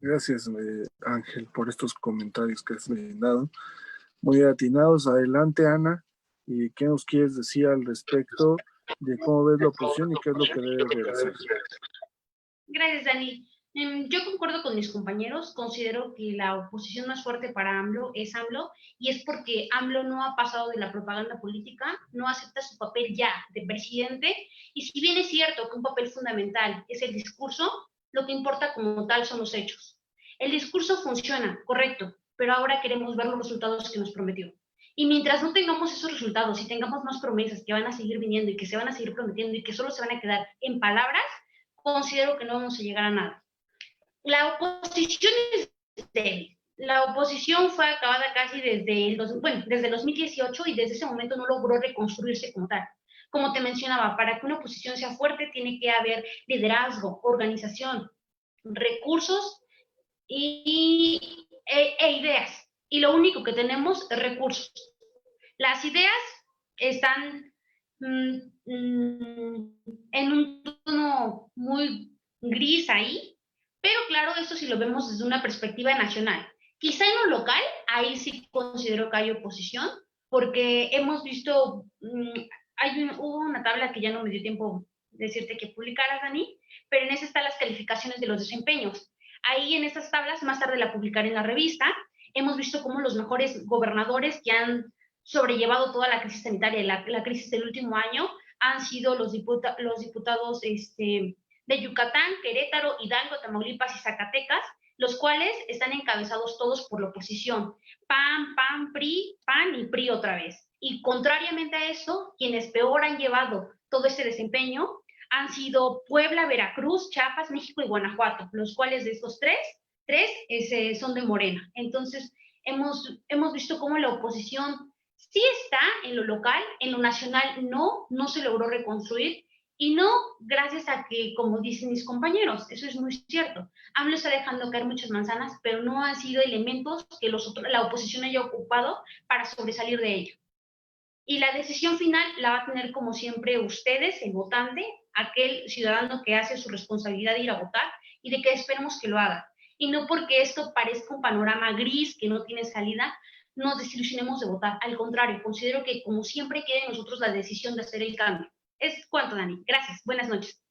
Gracias, Ángel, por estos comentarios que has dado. Muy atinados. Adelante, Ana. ¿Y qué nos quieres decir al respecto de cómo ves la oposición y qué es lo que debe de hacer? Gracias, Dani. Yo concuerdo con mis compañeros, considero que la oposición más fuerte para AMLO es AMLO, y es porque AMLO no ha pasado de la propaganda política, no acepta su papel ya de presidente, y si bien es cierto que un papel fundamental es el discurso, lo que importa como tal son los hechos. El discurso funciona, correcto, pero ahora queremos ver los resultados que nos prometió. Y mientras no tengamos esos resultados y tengamos más promesas que van a seguir viniendo y que se van a seguir prometiendo y que solo se van a quedar en palabras, considero que no vamos a llegar a nada. La oposición es débil. La oposición fue acabada casi desde el 2018, y desde ese momento no logró reconstruirse como tal. Como te mencionaba, para que una oposición sea fuerte tiene que haber liderazgo, organización, recursos e ideas. Y lo único que tenemos es recursos. Las ideas están en un tono muy gris ahí, pero claro, esto si lo vemos desde una perspectiva nacional. Quizá en lo local, ahí sí considero que hay oposición, porque hemos visto, hubo una tabla que ya no me dio tiempo decirte que publicaras, Dani, pero en esa están las calificaciones de los desempeños. Ahí en esas tablas, más tarde la publicaré en la revista, hemos visto cómo los mejores gobernadores que han sobrellevado toda la crisis sanitaria, la crisis del último año, han sido los diputados de Yucatán, Querétaro, Hidalgo, Tamaulipas y Zacatecas, los cuales están encabezados todos por la oposición. PAN, PRI, PAN y PRI otra vez. Y contrariamente a eso, quienes peor han llevado todo este desempeño han sido Puebla, Veracruz, Chiapas, México y Guanajuato, los cuales de estos tres son de Morena. Entonces, hemos visto cómo la oposición sí está en lo local, en lo nacional no se logró reconstruir, y no gracias a que, como dicen mis compañeros, eso es muy cierto, AMLO está dejando caer muchas manzanas, pero no han sido elementos que la oposición haya ocupado para sobresalir de ello. Y la decisión final la va a tener, como siempre, ustedes, el votante, aquel ciudadano que hace su responsabilidad de ir a votar y de que esperemos que lo haga. y no porque esto parezca un panorama gris que no tiene salida, nos desilusionemos de votar. Al contrario, considero que como siempre queda en nosotros la decisión de hacer el cambio. Es cuanto, Dani. Gracias. Buenas noches.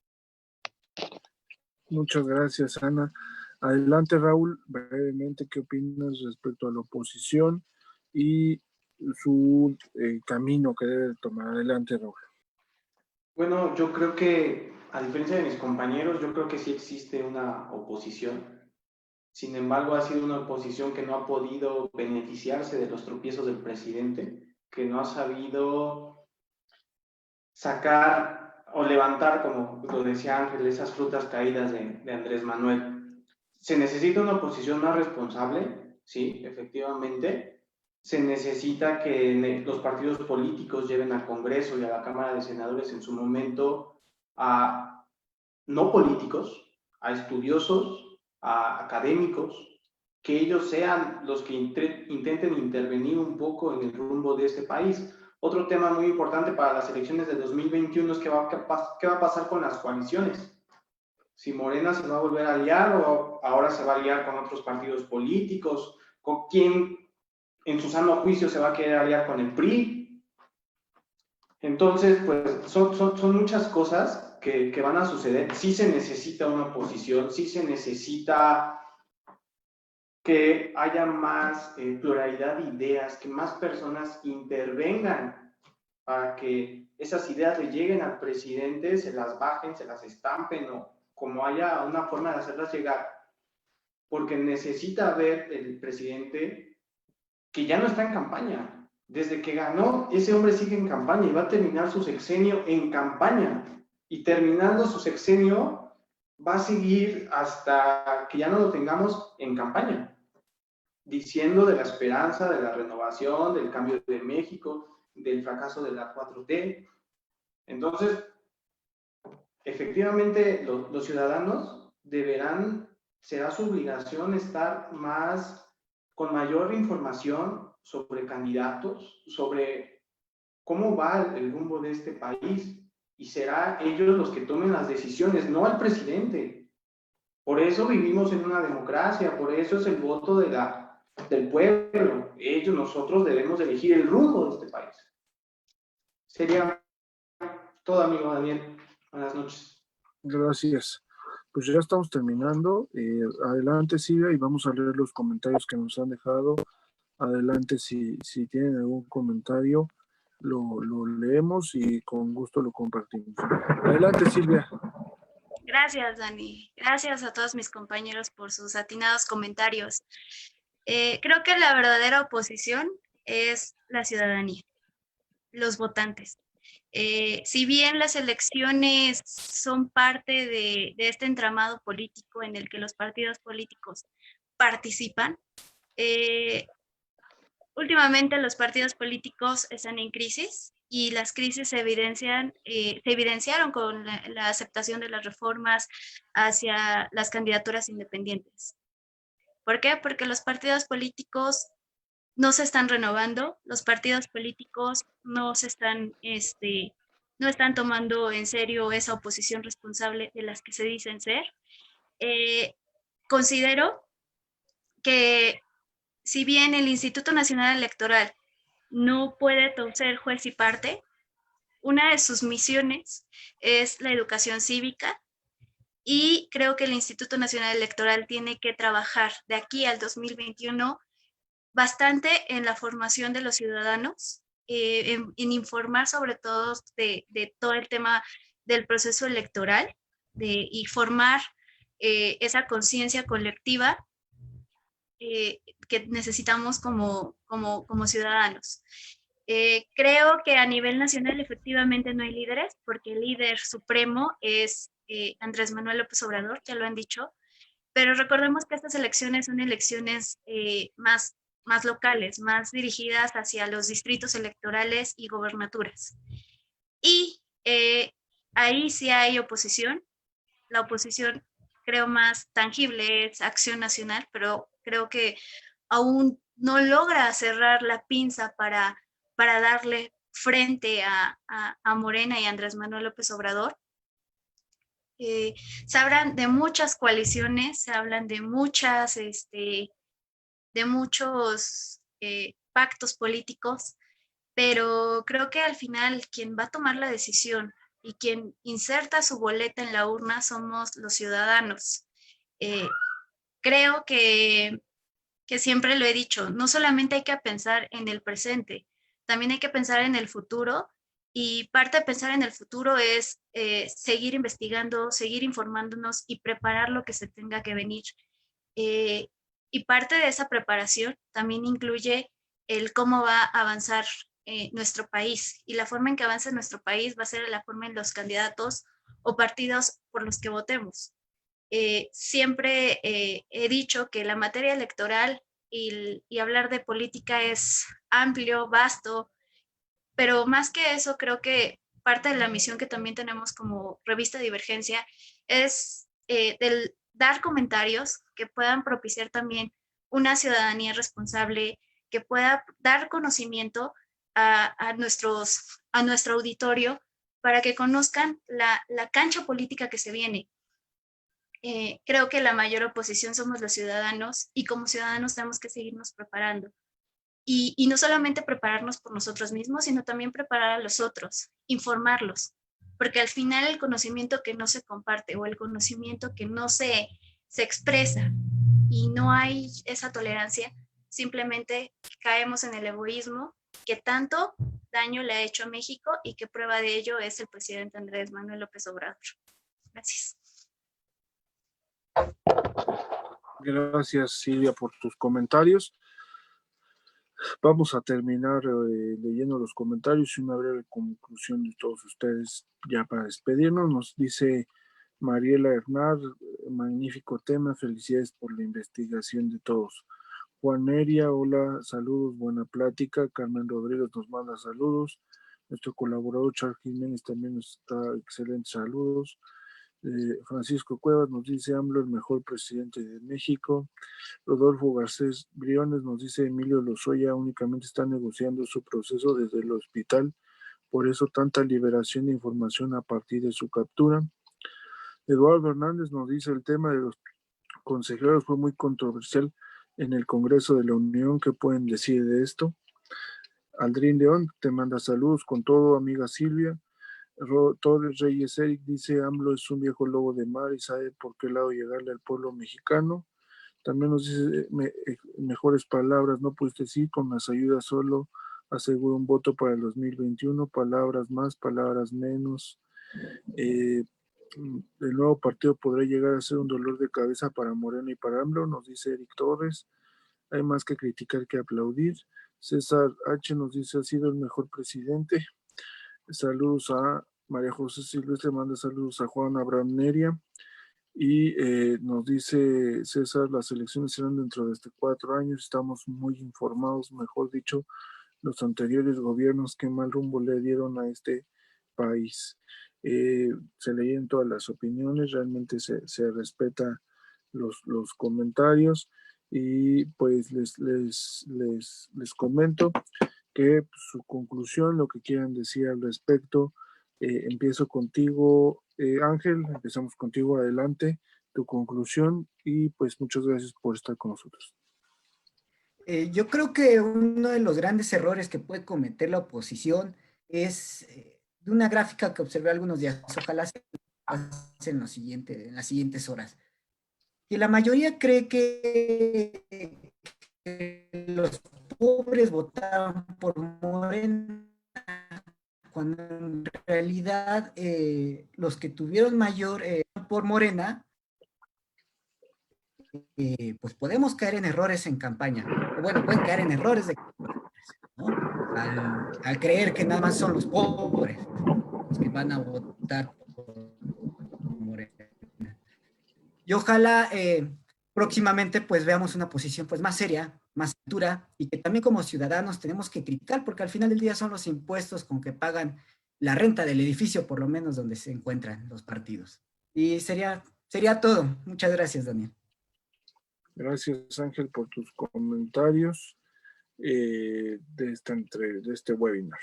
Muchas gracias, Ana. Adelante, Raúl, brevemente, ¿qué opinas respecto a la oposición y su camino que debe tomar? Adelante, Raúl. Bueno, yo creo que, a diferencia de mis compañeros, yo creo que sí existe una oposición. Sin embargo, ha sido una oposición que no ha podido beneficiarse de los tropiezos del presidente, que no ha sabido sacar o levantar, como lo decía Ángel, esas frutas caídas de Andrés Manuel. Se necesita una oposición más responsable, sí, efectivamente. Se necesita que los partidos políticos lleven al Congreso y a la Cámara de Senadores en su momento a no políticos, a estudiosos, a académicos, que ellos sean los que intenten intervenir un poco en el rumbo de este país. Otro tema muy importante para las elecciones de 2021 es qué va a pasar con las coaliciones. Si Morena se va a volver a aliar o ahora se va a aliar con otros partidos políticos, con quién en su sano juicio se va a querer aliar con el PRI. Entonces, pues son muchas cosas que van a suceder. Sí se necesita una oposición, sí se necesita que haya más pluralidad de ideas, que más personas intervengan para que esas ideas le lleguen al presidente, se las bajen, se las estampen o como haya una forma de hacerlas llegar. Porque necesita ver el presidente que ya no está en campaña. Desde que ganó, ese hombre sigue en campaña y va a terminar su sexenio en campaña. Y terminando su sexenio, va a seguir hasta que ya no lo tengamos en campaña, diciendo de la esperanza, de la renovación, del cambio de México, del fracaso de la 4T. Entonces, efectivamente, los ciudadanos deberán, será su obligación estar con mayor información sobre candidatos, sobre cómo va el rumbo de este país, y será ellos los que tomen las decisiones, no el presidente. Por eso vivimos en una democracia, por eso es el voto del pueblo. Nosotros debemos elegir el rumbo de este país. Sería todo, amigo Daniel. Buenas noches. Gracias. Pues ya estamos terminando. Adelante, Silvia, y vamos a leer los comentarios que nos han dejado. Adelante, si tienen algún comentario, lo leemos y con gusto lo compartimos. Adelante, Silvia. Gracias, Dani. Gracias a todos mis compañeros por sus atinados comentarios. Creo que la verdadera oposición es la ciudadanía, los votantes. Si bien las elecciones son parte de este entramado político en el que los partidos políticos participan, últimamente los partidos políticos están en crisis y las crisis se evidenciaron con la aceptación de las reformas hacia las candidaturas independientes. ¿Por qué? Porque los partidos políticos no se están renovando, los partidos políticos no están tomando en serio esa oposición responsable de las que se dicen ser. Considero que si bien el Instituto Nacional Electoral no puede ser juez y parte, una de sus misiones es la educación cívica, y creo que el Instituto Nacional Electoral tiene que trabajar de aquí al 2021 bastante en la formación de los ciudadanos, en informar sobre todo de todo el tema del proceso electoral y formar esa conciencia colectiva que necesitamos como ciudadanos. Creo que a nivel nacional efectivamente no hay líderes, porque el líder supremo es Andrés Manuel López Obrador, ya lo han dicho, pero recordemos que estas elecciones son elecciones más locales, más dirigidas hacia los distritos electorales y gobernaturas. Y ahí sí hay oposición. La oposición, creo, más tangible es Acción Nacional, pero creo que aún no logra cerrar la pinza para darle frente a Morena y a Andrés Manuel López Obrador. Se hablan de muchas coaliciones, se hablan de muchos pactos políticos, pero creo que al final quien va a tomar la decisión y quien inserta su boleta en la urna somos los ciudadanos. Creo que siempre lo he dicho, no solamente hay que pensar en el presente, también hay que pensar en el futuro, y parte de pensar en el futuro es seguir investigando, seguir informándonos y preparar lo que se tenga que venir. Eh, y parte de esa preparación también incluye el cómo va a avanzar nuestro país, y la forma en que avance nuestro país va a ser la forma en los candidatos o partidos por los que votemos. Siempre he dicho que la materia electoral y hablar de política es amplio, vasto, pero más que eso, creo que parte de la misión que también tenemos como revista Divergencia es del dar comentarios que puedan propiciar también una ciudadanía responsable, que pueda dar conocimiento a nuestro auditorio para que conozcan la cancha política que se viene. Creo que la mayor oposición somos los ciudadanos, y como ciudadanos tenemos que seguirnos preparando. Y no solamente prepararnos por nosotros mismos, sino también preparar a los otros, informarlos, porque al final el conocimiento que no se comparte o el conocimiento que no se expresa y no hay esa tolerancia, simplemente caemos en el egoísmo que tanto daño le ha hecho a México, y que prueba de ello es el presidente Andrés Manuel López Obrador. Gracias. Gracias, Silvia, por tus comentarios. Vamos a terminar leyendo los comentarios y una breve conclusión de todos ustedes ya para despedirnos. Nos dice Mariela Hernán, magnífico tema, felicidades por la investigación de todos. Juan Neria, hola, saludos, buena plática. Carmen Rodríguez nos manda saludos. Nuestro colaborador Charles Jiménez también nos está excelentes saludos. Francisco Cuevas nos dice AMLO el mejor presidente de México. Rodolfo Garcés Briones nos dice Emilio Lozoya únicamente está negociando su proceso desde el hospital, por eso tanta liberación de información a partir de su captura. Eduardo Hernández nos dice el tema de los consejeros fue muy controversial en el Congreso de la Unión, ¿qué pueden decir de esto? Aldrin León te manda saludos con todo, amiga Silvia. Torres Reyes Eric dice AMLO es un viejo lobo de mar y sabe por qué lado llegarle al pueblo mexicano. También nos dice mejores palabras, no pudiste decir, con las ayudas solo asegura un voto para el 2021, palabras más, palabras menos. El nuevo partido podrá llegar a ser un dolor de cabeza para Morena y para AMLO, nos dice Eric Torres. Hay más que criticar que aplaudir. César H. nos dice ha sido el mejor presidente. Saludos a María José Silvestre, manda saludos a Juan Abraham Neria. Y nos dice César, las elecciones serán dentro de 4 años, estamos muy informados, mejor dicho, los anteriores gobiernos qué mal rumbo le dieron a este país. Se leyeron todas las opiniones, realmente se respeta los comentarios, y pues les comento que su conclusión, lo que quieran decir al respecto. Empiezo contigo, Ángel, empezamos contigo, adelante, tu conclusión, y pues muchas gracias por estar con nosotros. Yo creo que uno de los grandes errores que puede cometer la oposición es de una gráfica que observé algunos días, ojalá se pase en las siguientes horas, que la mayoría cree que los pobres votaron por Morena, cuando en realidad los que tuvieron mayor por Morena, pues podemos caer en errores en campaña, o bueno, pueden caer en errores de ¿no? Al creer que nada más son los pobres los que van a votar por Morena. Y ojalá próximamente pues veamos una posición pues más seria, más dura, y que también como ciudadanos tenemos que criticar, porque al final del día son los impuestos con que pagan la renta del edificio, por lo menos donde se encuentran los partidos. Y sería todo. Muchas gracias, Daniel. Gracias, Ángel, por tus comentarios de este webinar.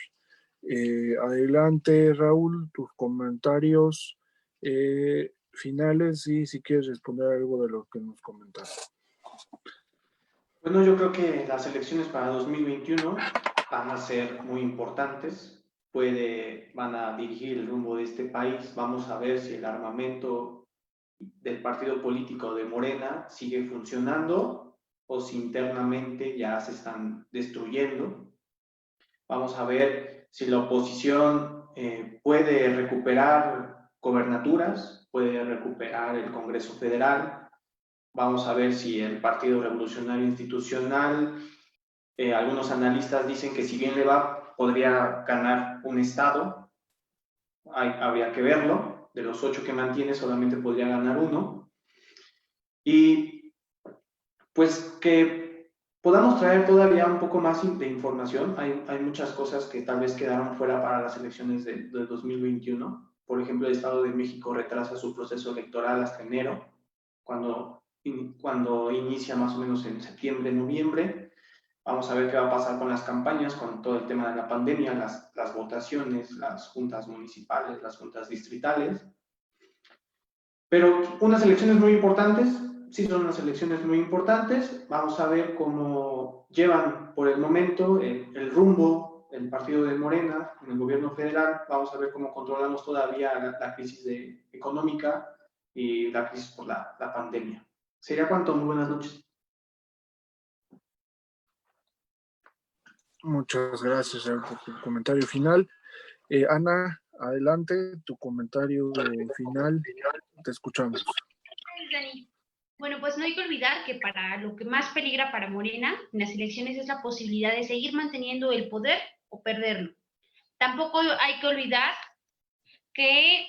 Adelante, Raúl, tus comentarios finales y si quieres responder algo de lo que nos comentaste. Bueno, yo creo que las elecciones para 2021 van a ser muy importantes, van a dirigir el rumbo de este país. Vamos a ver si el armamento del partido político de Morena sigue funcionando o si internamente ya se están destruyendo. Vamos a ver si la oposición puede recuperar gobernaturas, puede recuperar el Congreso Federal. Vamos a ver si el Partido Revolucionario Institucional, algunos analistas dicen que si bien le va, podría ganar un estado. Habría que verlo. De los 8 que mantiene, solamente podría ganar uno. Y pues que podamos traer todavía un poco más de información. Hay muchas cosas que tal vez quedaron fuera para las elecciones de 2021. Por ejemplo, el Estado de México retrasa su proceso electoral hasta enero, cuando inicia más o menos en septiembre, noviembre. Vamos a ver qué va a pasar con las campañas, con todo el tema de la pandemia, las votaciones, las juntas municipales, las juntas distritales. Pero unas elecciones muy importantes, sí son unas elecciones muy importantes. Vamos a ver cómo llevan por el momento el rumbo el partido de Morena en el gobierno federal. Vamos a ver cómo controlamos todavía la crisis económica y la crisis por la pandemia. ¿Sería cuánto? Muy buenas noches. Muchas gracias por tu comentario final. Ana, adelante, tu comentario final, te escuchamos. Gracias, Dani. Bueno, pues no hay que olvidar que para lo que más peligra para Morena en las elecciones es la posibilidad de seguir manteniendo el poder o perderlo. Tampoco hay que olvidar que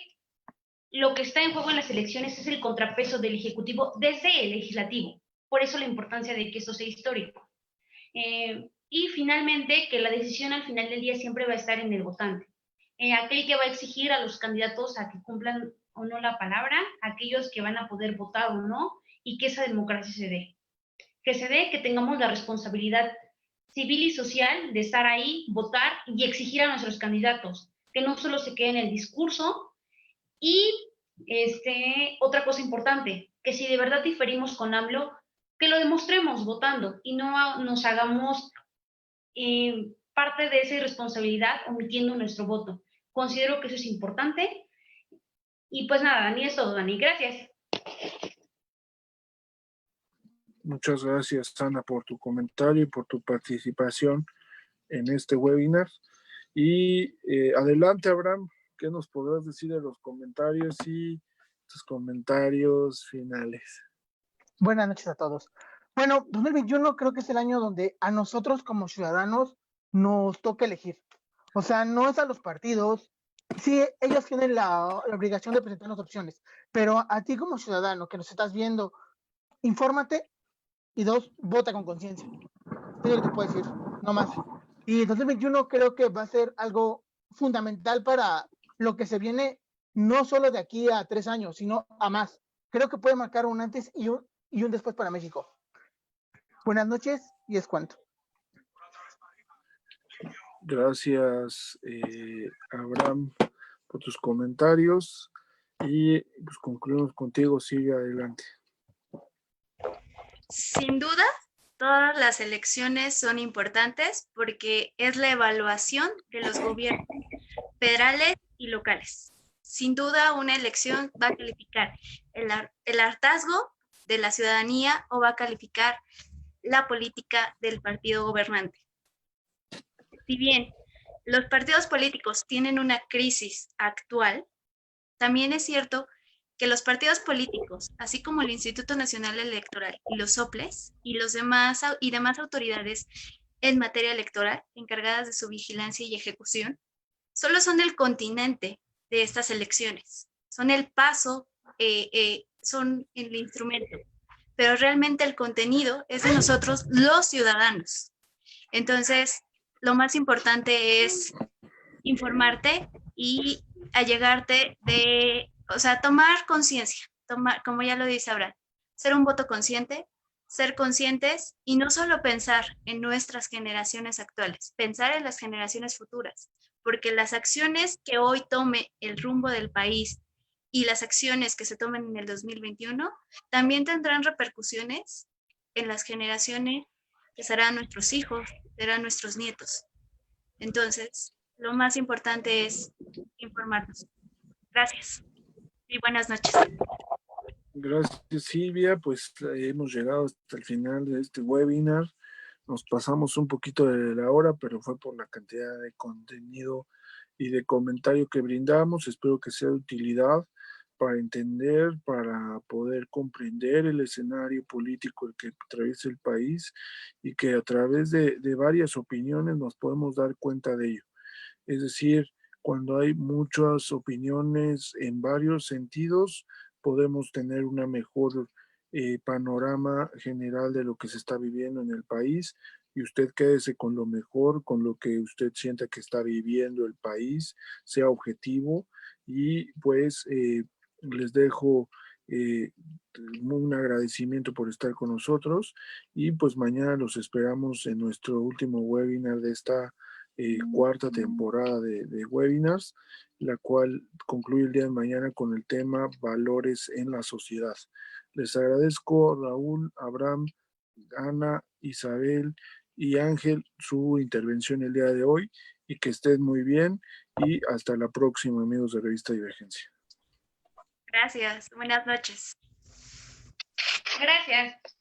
lo que está en juego en las elecciones es el contrapeso del Ejecutivo desde el Legislativo. Por eso la importancia de que eso sea histórico. Y finalmente, que la decisión al final del día siempre va a estar en el votante. Aquel que va a exigir a los candidatos a que cumplan o no la palabra, aquellos que van a poder votar o no, y que esa democracia se dé. Que se dé, que tengamos la responsabilidad civil y social de estar ahí, votar y exigir a nuestros candidatos, que no solo se quede en el discurso. Y otra cosa importante, que si de verdad diferimos con AMLO, que lo demostremos votando y no nos hagamos parte de esa irresponsabilidad omitiendo nuestro voto. Considero que eso es importante. Y pues nada, Dani, es todo, Dani. Gracias. Muchas gracias, Ana, por tu comentario y por tu participación en este webinar. Y adelante, Abraham, ¿qué nos podrás decir de los comentarios y tus comentarios finales? Buenas noches a todos. Bueno, 2021 creo que es el año donde a nosotros como ciudadanos nos toca elegir. O sea, no es a los partidos. Sí, ellos tienen la obligación de presentarnos opciones, pero a ti como ciudadano que nos estás viendo, infórmate y 2, vota con conciencia. Es lo que te puedo decir, no más. Y 2021 creo que va a ser algo fundamental para lo que se viene, no solo de aquí a 3 años, sino a más. Creo que puede marcar un antes y un después para México. Buenas noches y es cuanto. Gracias, Abraham, por tus comentarios. Y pues concluimos contigo, Silvia, adelante. Sin duda, todas las elecciones son importantes porque es la evaluación de los gobiernos federales y locales. Sin duda, una elección va a calificar el hartazgo de la ciudadanía o va a calificar la política del partido gobernante. Si bien los partidos políticos tienen una crisis actual, también es cierto que los partidos políticos, así como el Instituto Nacional Electoral y los soples y demás autoridades en materia electoral encargadas de su vigilancia y ejecución, solo son el continente de estas elecciones, son el paso, son el instrumento, pero realmente el contenido es de nosotros los ciudadanos. Entonces, lo más importante es informarte y allegarte tomar conciencia, como ya lo dice Abraham, ser un voto consciente, ser conscientes y no solo pensar en nuestras generaciones actuales, pensar en las generaciones futuras, porque las acciones que hoy tome el rumbo del país y las acciones que se tomen en el 2021 también tendrán repercusiones en las generaciones que serán nuestros hijos, serán nuestros nietos. Entonces, lo más importante es informarnos. Gracias y buenas noches. Gracias, Silvia. Pues hemos llegado hasta el final de este webinar. Nos pasamos un poquito de la hora, pero fue por la cantidad de contenido y de comentario que brindamos. Espero que sea de utilidad para entender, para poder comprender el escenario político el que atraviesa el país y que a través de varias opiniones nos podemos dar cuenta de ello. Es decir, cuando hay muchas opiniones en varios sentidos, podemos tener una mejor panorama general de lo que se está viviendo en el país y usted quédese con lo mejor, con lo que usted sienta que está viviendo el país, sea objetivo y pues les dejo un agradecimiento por estar con nosotros y pues mañana los esperamos en nuestro último webinar de esta cuarta temporada de webinars, la cual concluye el día de mañana con el tema Valores en la Sociedad. Les agradezco, Raúl, Abraham, Ana, Isabel y Ángel, su intervención el día de hoy y que estén muy bien y hasta la próxima, amigos de Revista Divergencia. Gracias, buenas noches. Gracias.